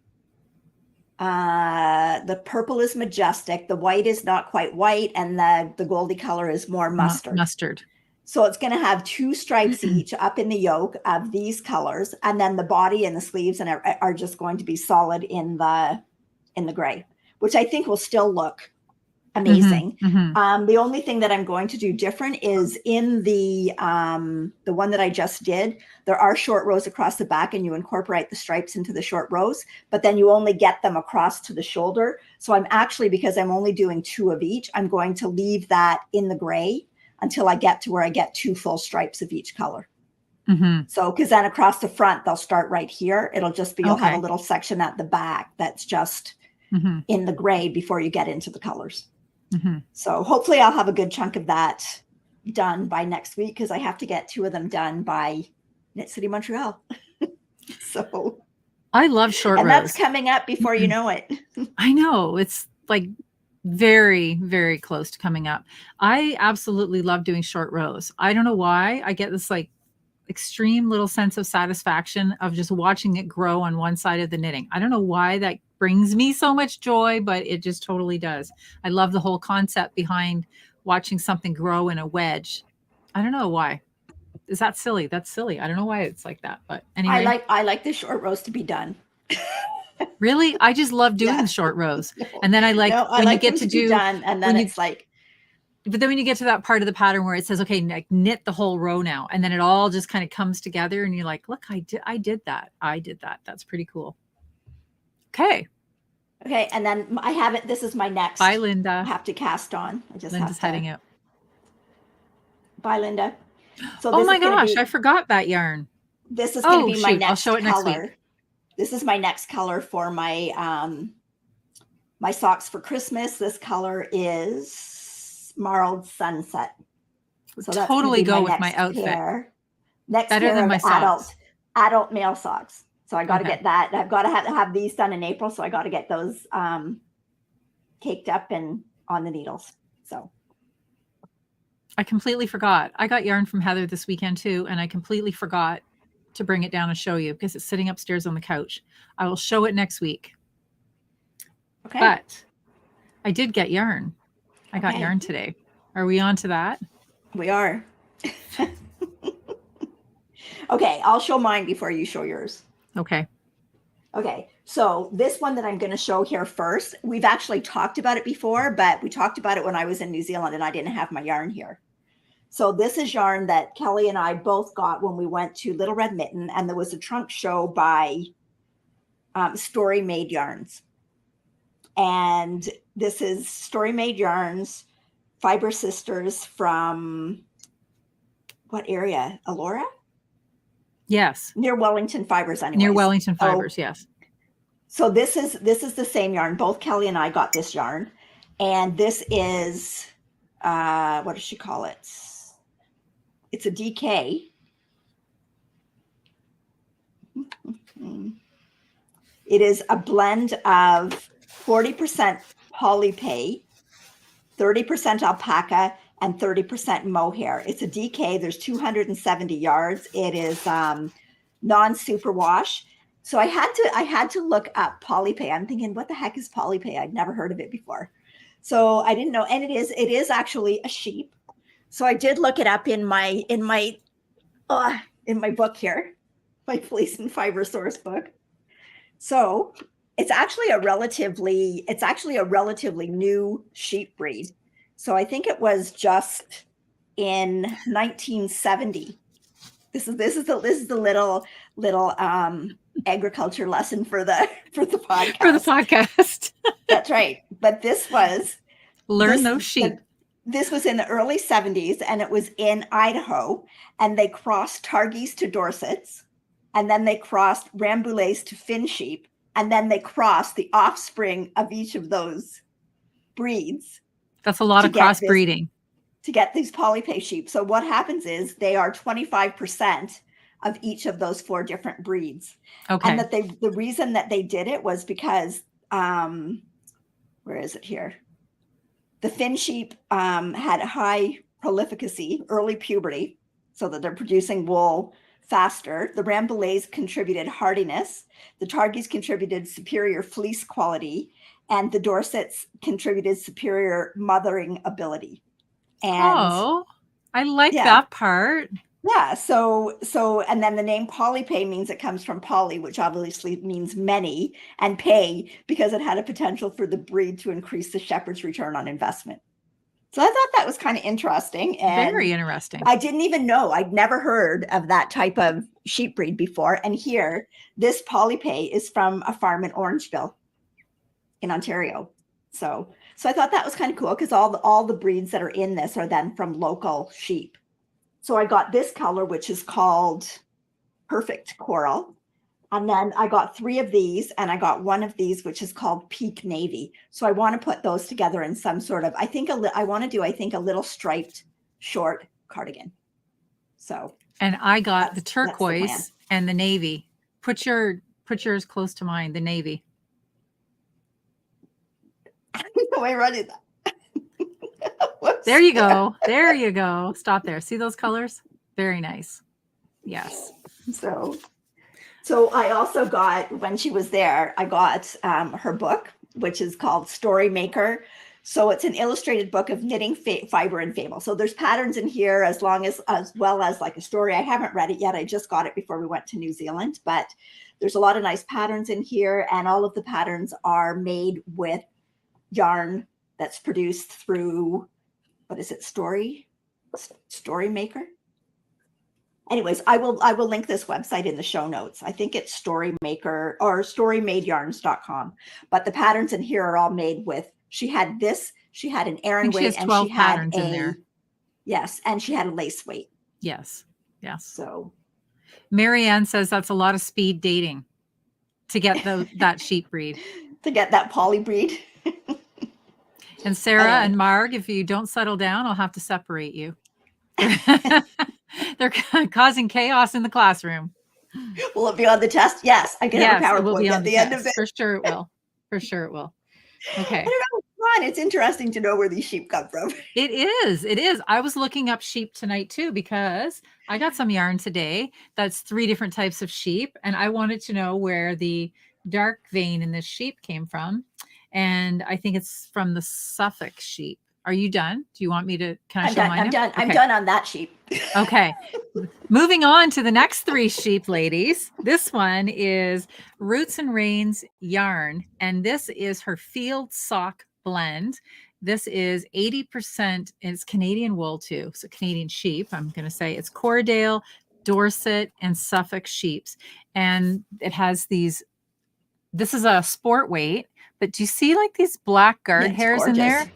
The purple is majestic. The white is not quite white. And the goldy color is more mustard. So it's going to have 2 stripes each up in the yoke of these colors. And then the body and the sleeves and are just going to be solid in the gray, which I think will still look amazing. The only thing that I'm going to do different is in the one that I just did, there are short rows across the back, and you incorporate the stripes into the short rows, but then you only get them across to the shoulder. So I'm actually, because I'm only doing 2 of each, I'm going to leave that in the gray until I get to where I get 2 full stripes of each color. So, because then across the front, they'll start right here. It'll just be, you'll have a little section at the back that's just in the gray before you get into the colors. So hopefully I'll have a good chunk of that done by next week, because I have to get 2 of them done by Knit City Montreal. So I love short rows. And that's coming up before you know it. I know. It's like very, very close to coming up. I absolutely love doing short rows. I don't know why. I get this like extreme little sense of satisfaction of just watching it grow on one side of the knitting. I don't know why that brings me so much joy, but it just totally does. I love the whole concept behind watching something grow in a wedge. I don't know why. Is that silly? That's silly. I don't know why it's like that, but anyway. I like the short rows to be done. Really? I just love doing the short rows. And then I like when you get to do done, and then it's like, but then when you get to that part of the pattern where it says, okay, knit the whole row now, and then it all just kind of comes together, and you're like, look, I did that. That's pretty cool. Okay. And then I have it. This is my next. Bye, Linda. I have to cast on. Linda's heading out. Bye, Linda. So oh my gosh, I forgot that yarn. This is going to be my next I'll show it color. next week. This is my next color for my my socks for Christmas. This color is Marled Sunset. So that's totally go with my outfit. Next better pair than my of socks. Adult male socks. So I got to get that. I've got to have these done in April. So I got to get those caked up and on the needles. So I completely forgot. I got yarn from Heather this weekend too, and I completely forgot to bring it down and show you because it's sitting upstairs on the couch. I will show it next week. Okay. But I did get yarn. I got yarn today. Are we on to that? We are. Okay, I'll show mine before you show yours. Okay. Okay, so this one that I'm going to show here first, we've actually talked about it before, but we talked about it when I was in New Zealand and I didn't have my yarn here. So this is yarn that Kelly and I both got when we went to Little Red Mitten, and there was a trunk show by Story Made Yarns. And this is Story Made Yarns, Fiber Sisters from what area? Elora? Yes. Near Wellington Fibers, anyways. Near Wellington Fibers, yes. So this is the same yarn. Both Kelly and I got this yarn. And this is, what does she call it? It's a DK. It is a blend of 40% polypay, 30% alpaca, and 30% mohair. It's a DK. There's 270 yards. It is non-superwash. So I had to look up polypay. I'm thinking, what the heck is polypay? I'd never heard of it before. So I didn't know. And it is actually a sheep. So I did look it up in my book here, my Fleece and Fiber source book. So it's actually a relatively new sheep breed. So I think it was just in 1970. This is the little agriculture lesson for the podcast. For the podcast. That's right. But this was those sheep. This was in the early 70s, and it was in Idaho, and they crossed Targhese to Dorsets, and then they crossed Rambouillets to Finn sheep, and then they crossed the offspring of each of those breeds. That's a lot of crossbreeding. To get these polypay sheep. So what happens is they are 25% of each of those 4 different breeds. Okay. And that the reason that they did it was because, where is it here? The Finn sheep had high prolificacy, early puberty, so that they're producing wool faster. The Rambouillets contributed hardiness. The Targhese contributed superior fleece quality, and the Dorsets contributed superior mothering ability. And I like that part. Yeah. So, and then the name polypay means it comes from poly, which obviously means many, and pay because it had a potential for the breed to increase the shepherd's return on investment. So I thought that was kind of interesting. And very interesting. I didn't even know. I'd never heard of that type of sheep breed before. And here, this polypay is from a farm in Orangeville in Ontario. So I thought that was kind of cool because all the breeds that are in this are then from local sheep. So I got this color, which is called Perfect Coral. And then I got 3 of these, and I got 1 of these, which is called Peak Navy. So I want to put those together in some sort of, I want to do a little striped short cardigan. So. And I got the turquoise and the navy. Put yours close to mine, the navy. No way running that. There you go. There you go. Stop there. See those colors? Very nice. Yes. So I also got, when she was there, I got her book, which is called Story Maker. So it's an illustrated book of knitting, fiber, and fable. So there's patterns in here as well as like a story. I haven't read it yet. I just got it before we went to New Zealand, but there's a lot of nice patterns in here, and all of the patterns are made with yarn that's produced through, what is it, Story Maker? Anyways, I will link this website in the show notes. I think it's Story Maker or storymadeyarns.com. But the patterns in here are all made with, she had an Aran weight, and she had patterns in there. Yes, and she had a lace weight. Yes. Yes. So Marianne says that's a lot of speed dating to get that sheep breed. To get that poly breed. And Sarah and Marg, if you don't settle down, I'll have to separate you. They're causing chaos in the classroom. Will it be on the test? Yes, I can have a it will be PowerPoint on at the end of it. For sure it will. For sure it will. Okay. I don't know. Fun. It's interesting to know where these sheep come from. It is. It is. I was looking up sheep tonight too, because I got some yarn today that's 3 different types of sheep, and I wanted to know where the dark vein in this sheep came from. And I think it's from the Suffolk sheep. Are you done? Do you want me to, can I show mine? I'm done. Okay. I'm done on that sheep. Okay. Moving on to the next 3 sheep, ladies. This one is Roots and Rains yarn, and this is her field sock blend. This is 80%, it's Canadian wool too. So Canadian sheep, I'm going to say it's Corriedale, Dorset, and Suffolk sheeps. And it has this is a sport weight, but do you see like these black guard Yeah, it's hairs in gorgeous. there?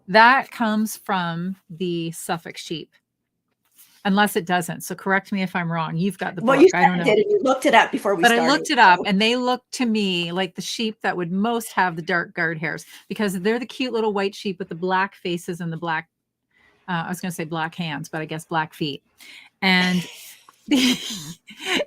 That comes from the Suffolk sheep. Unless it doesn't. So correct me if I'm wrong. You've got the Well, book. you I said don't it know. did, and you looked it up before we But I started. looked it up, and they look to me like the sheep that would most have the dark guard hairs, because they're the cute little white sheep with the black faces and the black, I was going to say black hands, but I guess black feet. And the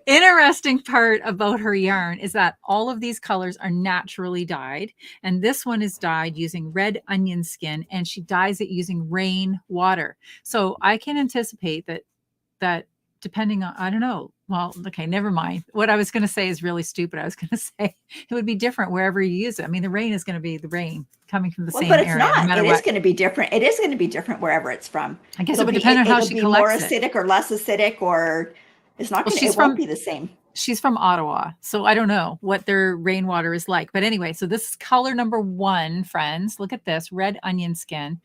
interesting part about her yarn is that all of these colors are naturally dyed. And this one is dyed using red onion skin, and she dyes it using rain water. So I can anticipate that depending on, I don't know. Well, okay, never mind. What I was going to say is really stupid. I was going to say it would be different wherever you use it. I mean, the rain is going to be the rain coming from the same but it's area, not. no matter It what. is going to be different. It is going to be different wherever it's from. I guess it would depend on how she collects more acidic or less acidic, or it's not going to, it won't be the same. She's from Ottawa, so I don't know what their rainwater is like. But anyway, so this is color number 1, friends. Look at this, red onion skin.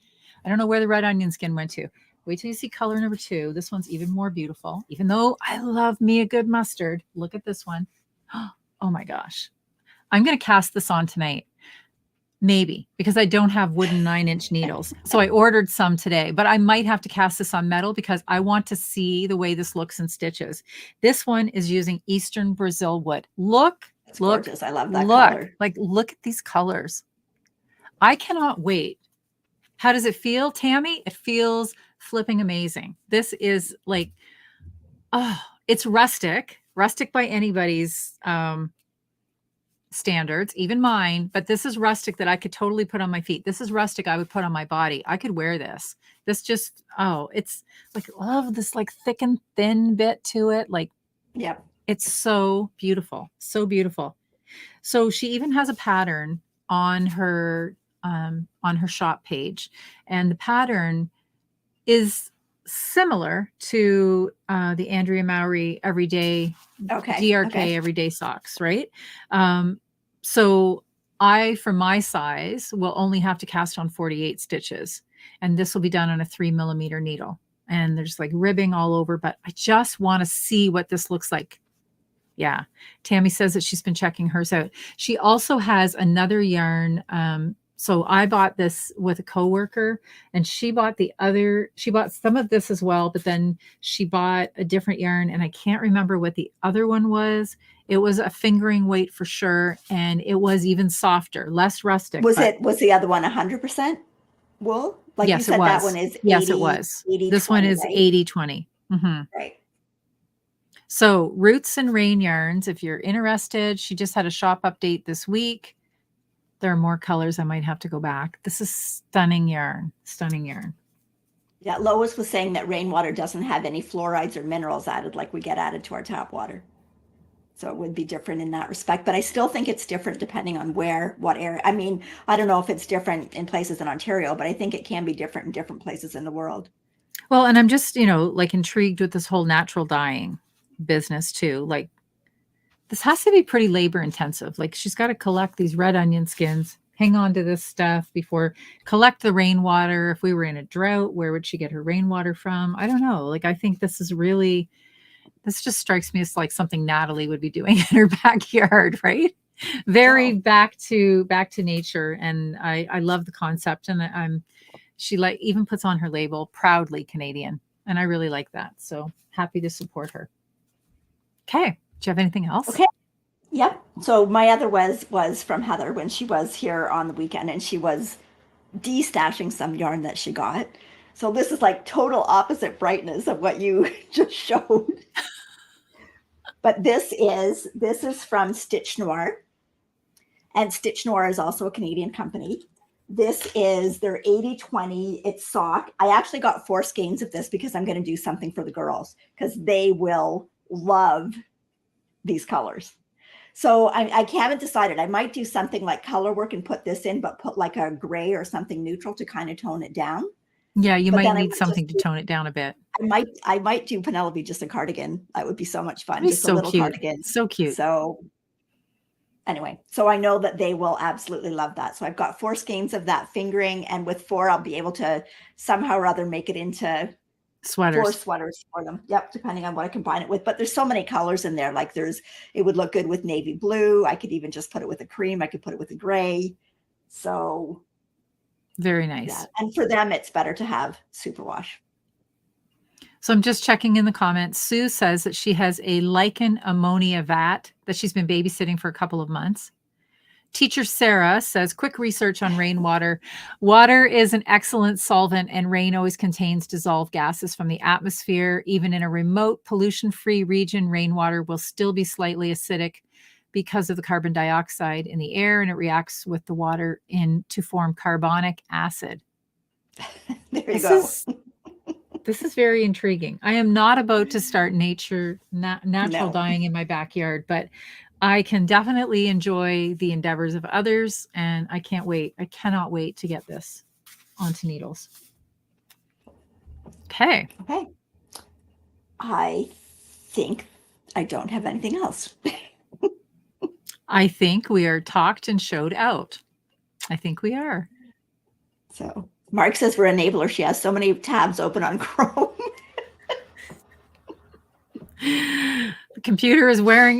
I don't know where the red onion skin went to. Wait till you see color number 2. This one's even more beautiful, even though I love me a good mustard. Look at this one. Oh my gosh. I'm going to cast this on tonight. Maybe, because I don't have wooden 9-inch needles. So I ordered some today, but I might have to cast this on metal because I want to see the way this looks in stitches. This one is using Eastern Brazil wood. Look, it's gorgeous. I love that color. Like, look at these colors. I cannot wait. How does it feel, Tammy? It feels flipping amazing. This is like, oh, it's rustic by anybody's standards, even mine, but this is rustic that I could totally put on my feet. This is rustic I would put on my body. I could wear this. This just, oh, it's like, love this like thick and thin bit to it. Like, yeah, it's so beautiful. So beautiful. So she even has a pattern on her shop page, and the pattern is similar to the Andrea Mowry everyday DRK everyday socks, right? So I, for my size, will only have to cast on 48 stitches, and this will be done on a 3mm needle. And there's like ribbing all over, but I just want to see what this looks like. Yeah. Tammy says that she's been checking hers out. She also has another yarn. So I bought this with a coworker, and she bought some of this as well, but then she bought a different yarn, and I can't remember what the other one was. It was a fingering weight for sure, and it was even softer, less rustic. Was the other one 100% wool? Like yes, you said, it was. That one is 80, yes, it was. 80, this 20, one is right? 80/20. Mm-hmm. Right. So Roots and Rain yarns, if you're interested, she just had a shop update this week. There are more colors. I might have to go back. This is stunning yarn. Stunning yarn. Yeah, Lois was saying that rainwater doesn't have any fluorides or minerals added like we get added to our tap water. So it would be different in that respect. But I still think it's different depending on what area. I mean, I don't know if it's different in places in Ontario, but I think it can be different in different places in the world. Well, and I'm just, like intrigued with this whole natural dyeing business too. Like, this has to be pretty labor intensive. Like, she's got to collect these red onion skins, hang on to this stuff collect the rainwater. If we were in a drought, where would she get her rainwater from? I don't know. Like, I think this just strikes me as like something Natalie would be doing in her backyard, right? Very back to nature. And I love the concept. And she like even puts on her label, proudly Canadian. And I really like that. So happy to support her. Okay. Do you have anything else? Okay. Yep. So my other was from Heather when she was here on the weekend, and she was destashing some yarn that she got. So this is like total opposite brightness of what you just showed. But this is from Stitch Noir. And Stitch Noir is also a Canadian company. This is their 80/20. It's sock. I actually got 4 skeins of this because I'm going to do something for the girls because they will love these colors. So I haven't decided. I might do something like color work and put this in, but put like a gray or something neutral to kind of tone it down. Yeah, you might need something to tone it down a bit. I might do Penelope just a cardigan. That would be so much fun. Just so a little cute. cardigan. So cute. So anyway, so I know that they will absolutely love that. So I've got 4 skeins of that fingering, and with 4, I'll be able to somehow or other make it into sweaters. 4 sweaters for them. Yep, depending on what I combine it with. But there's so many colors in there. Like it would look good with navy blue. I could even just put it with a cream. I could put it with a gray. So Very nice. yeah, and for them, it's better to have superwash. So I'm just checking in the comments. Sue says that she has a lichen ammonia vat that she's been babysitting for a couple of months. Teacher Sarah says, quick research on rainwater. Water is an excellent solvent, and rain always contains dissolved gases from the atmosphere. Even in a remote, pollution-free region, rainwater will still be slightly acidic because of the carbon dioxide in the air, and it reacts with the water to form carbonic acid. There you go. This is very intriguing. I am not about to start natural No. dyeing in my backyard, but I can definitely enjoy the endeavors of others, and I can't wait. I cannot wait to get this onto needles. Okay. Okay. I think I don't have anything else. I think we are talked and showed out. I think we are. So Mark says we're enabler. She has so many tabs open on Chrome. The computer is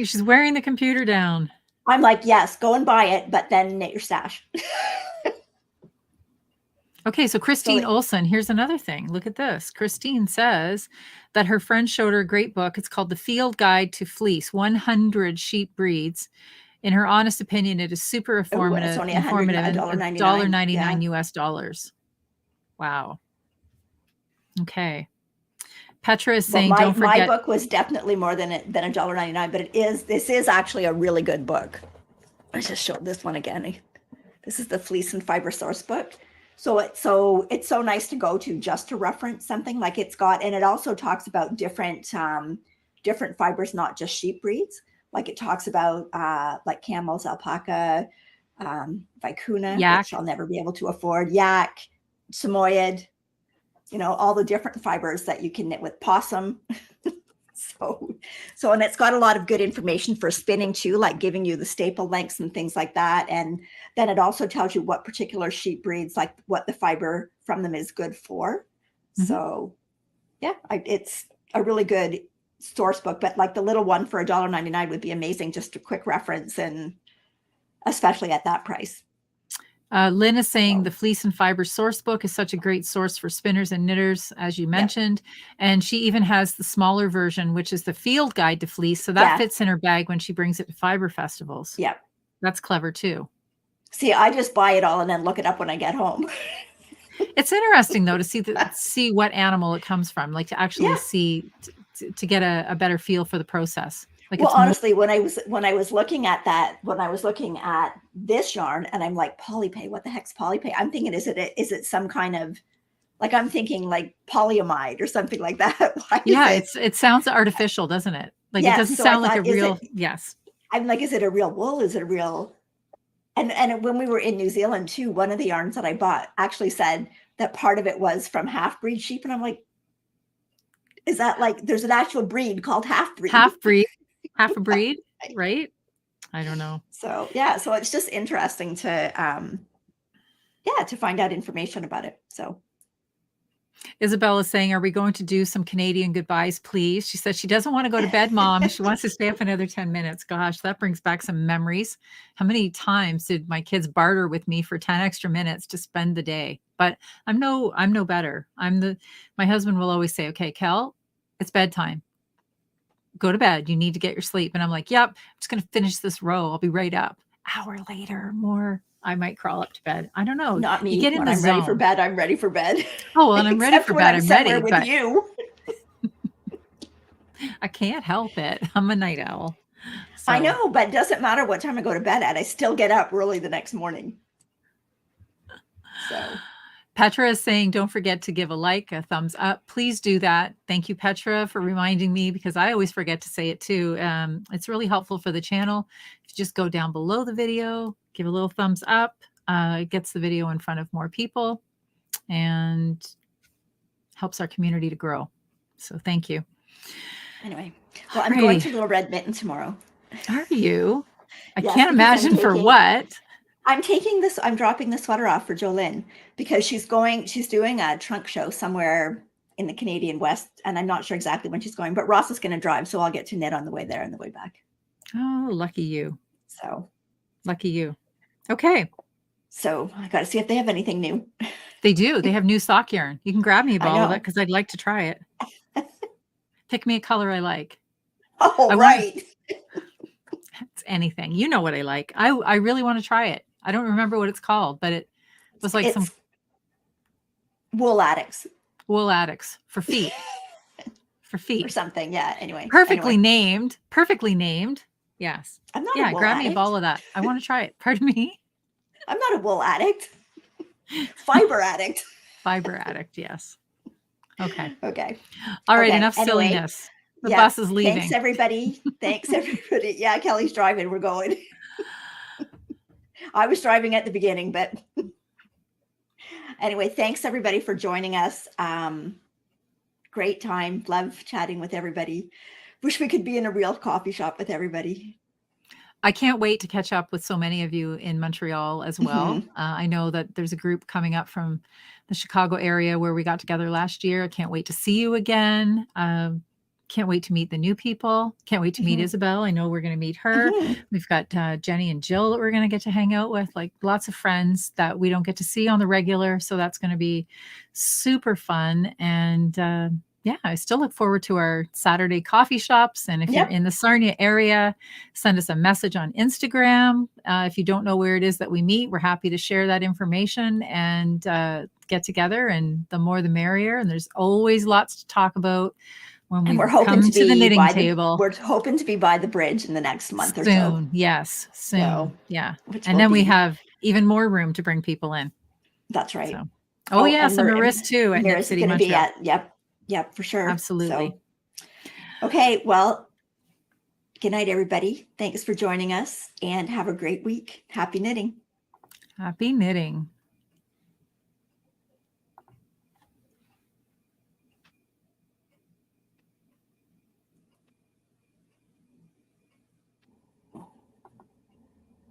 she's wearing the computer down. I'm like, yes, go and buy it, but then knit your stash. Okay, so Christine Olson, here's another thing. Look at this. Christine says that her friend showed her a great book. It's called The Field Guide to Fleece, 100 Sheep Breeds. In her honest opinion, it is super informative. It's only $1.99 US dollars. Wow. Okay. Petra is saying, don't forget. My book was definitely more than $1.99, but this is actually a really good book. I just showed this one again. This is the Fleece and Fiber Source book. So it's so nice to go to just to reference something like it's got, and it also talks about different fibers, not just sheep breeds. Like it talks about like camels, alpaca, vicuna, yak, which I'll never be able to afford, yak, samoyed, all the different fibers that you can knit with, possum. So, and it's got a lot of good information for spinning too, like giving you the staple lengths and things like that. And then it also tells you what particular sheep breeds, like what the fiber from them is good for. Mm-hmm. So yeah, it's a really good source book, but like the little one for $1.99 would be amazing. Just a quick reference, and especially at that price. Lynn is saying the Fleece and Fiber Source book is such a great source for spinners and knitters, as you mentioned. Yep. And she even has the smaller version, which is the Field Guide to Fleece. So that fits in her bag when she brings it to fiber festivals. Yeah. That's clever too. See, I just buy it all and then look it up when I get home. It's interesting though, to see what animal it comes from, like to actually see, to get a better feel for the process. Like, well, honestly, when I was looking at this yarn, and I'm like, polypay, what the heck's polypay? I'm thinking, is it some kind of, like, I'm thinking like polyamide or something like that. It sounds artificial, doesn't it? Like it doesn't sound like a real. Yes. I'm like, is it a real wool? Is it a real? And when we were in New Zealand too, one of the yarns that I bought actually said that part of it was from half-breed sheep, and I'm like, is that like there's an actual breed called half-breed? Half-breed. Half a breed, right? I don't know. So yeah, so it's just interesting to find out information about it. So Isabella is saying, are we going to do some Canadian goodbyes, please? She says she doesn't want to go to bed, Mom. She wants to stay up another 10 minutes. Gosh, that brings back some memories. How many times did my kids barter with me for 10 extra minutes to spend the day? But I'm no better. My husband will always say, okay, Kel, it's bedtime. Go to bed. You need to get your sleep. And I'm like, yep, I'm just going to finish this row. I'll be right up. Hour later, more. I might crawl up to bed. I don't know. Not me. You get in when the I'm zone. ready for bed, I'm ready for bed. Oh, well, and I'm ready for bed. I'm ready. With you. I can't help it. I'm a night owl. So. I know, but it doesn't matter what time I go to bed at. I still get up early the next morning. So. Petra is saying, don't forget to give a like, a thumbs up. Please do that. Thank you, Petra, for reminding me, because I always forget to say it too. It's really helpful for the channel. If you just go down below the video, give a little thumbs up. It gets the video in front of more people and helps our community to grow. So thank you. Anyway, well, I'm going to Little Red Mitten tomorrow. Are you? I can't imagine for what. I'm dropping the sweater off for Jolynn because she's doing a trunk show somewhere in the Canadian West, and I'm not sure exactly when she's going, but Ross is going to drive, so I'll get to knit on the way there and the way back. Oh, lucky you. So. Lucky you. Okay. So I got to see if they have anything new. They do. They have new sock yarn. You can grab me a I ball of it know. because I'd like to try it. Pick me a color I like. Oh, I want right. it's anything. You know what I like. I really want to try it. I don't remember what it's called, but it was like some It's Wool Addicts wool addicts for feet. For or feet. something. Yeah. Anyway. Perfectly named. Perfectly named. Yes. I'm not a Yeah, wool grab me a addict. ball of that. I want to try it. Pardon me. I'm not a wool addict. Fiber addict. Fiber addict, yes. Okay. Okay. All right, Okay. enough Anyway, silliness. The yeah. bus is Thanks, leaving. everybody. Thanks, everybody. Yeah, Kelly's driving. We're going. I was driving at the beginning, but anyway, thanks, everybody, for joining us. Great time. Love chatting with everybody. Wish we could be in a real coffee shop with everybody. I can't wait to catch up with so many of you in Montreal as well. I know that there's a group coming up from the Chicago area where we got together last year. I can't wait to see you again. Can't wait to meet the new people. Can't wait to meet Isabel. I know we're going to meet her. We've got Jenny and Jill that we're going to get to hang out with, like lots of friends that we don't get to see on the regular. So that's going to be super fun. And yeah, I still look forward to our Saturday coffee shops. And if you're in the Sarnia area, send us a message on Instagram. If you don't know where it is that we meet, we're happy to share that information and get together. And the more the merrier. And there's always lots to talk about when we come to the knitting table. We're hoping to be by the bridge in the next month or so. Soon, yes, soon. So, yeah. And then we have even more room to bring people in. That's right. So, oh yes, and Maris too at Knit City Montreal. Yep, for sure. Absolutely. So, okay, well, good night, everybody. Thanks for joining us and have a great week. Happy knitting. Happy knitting.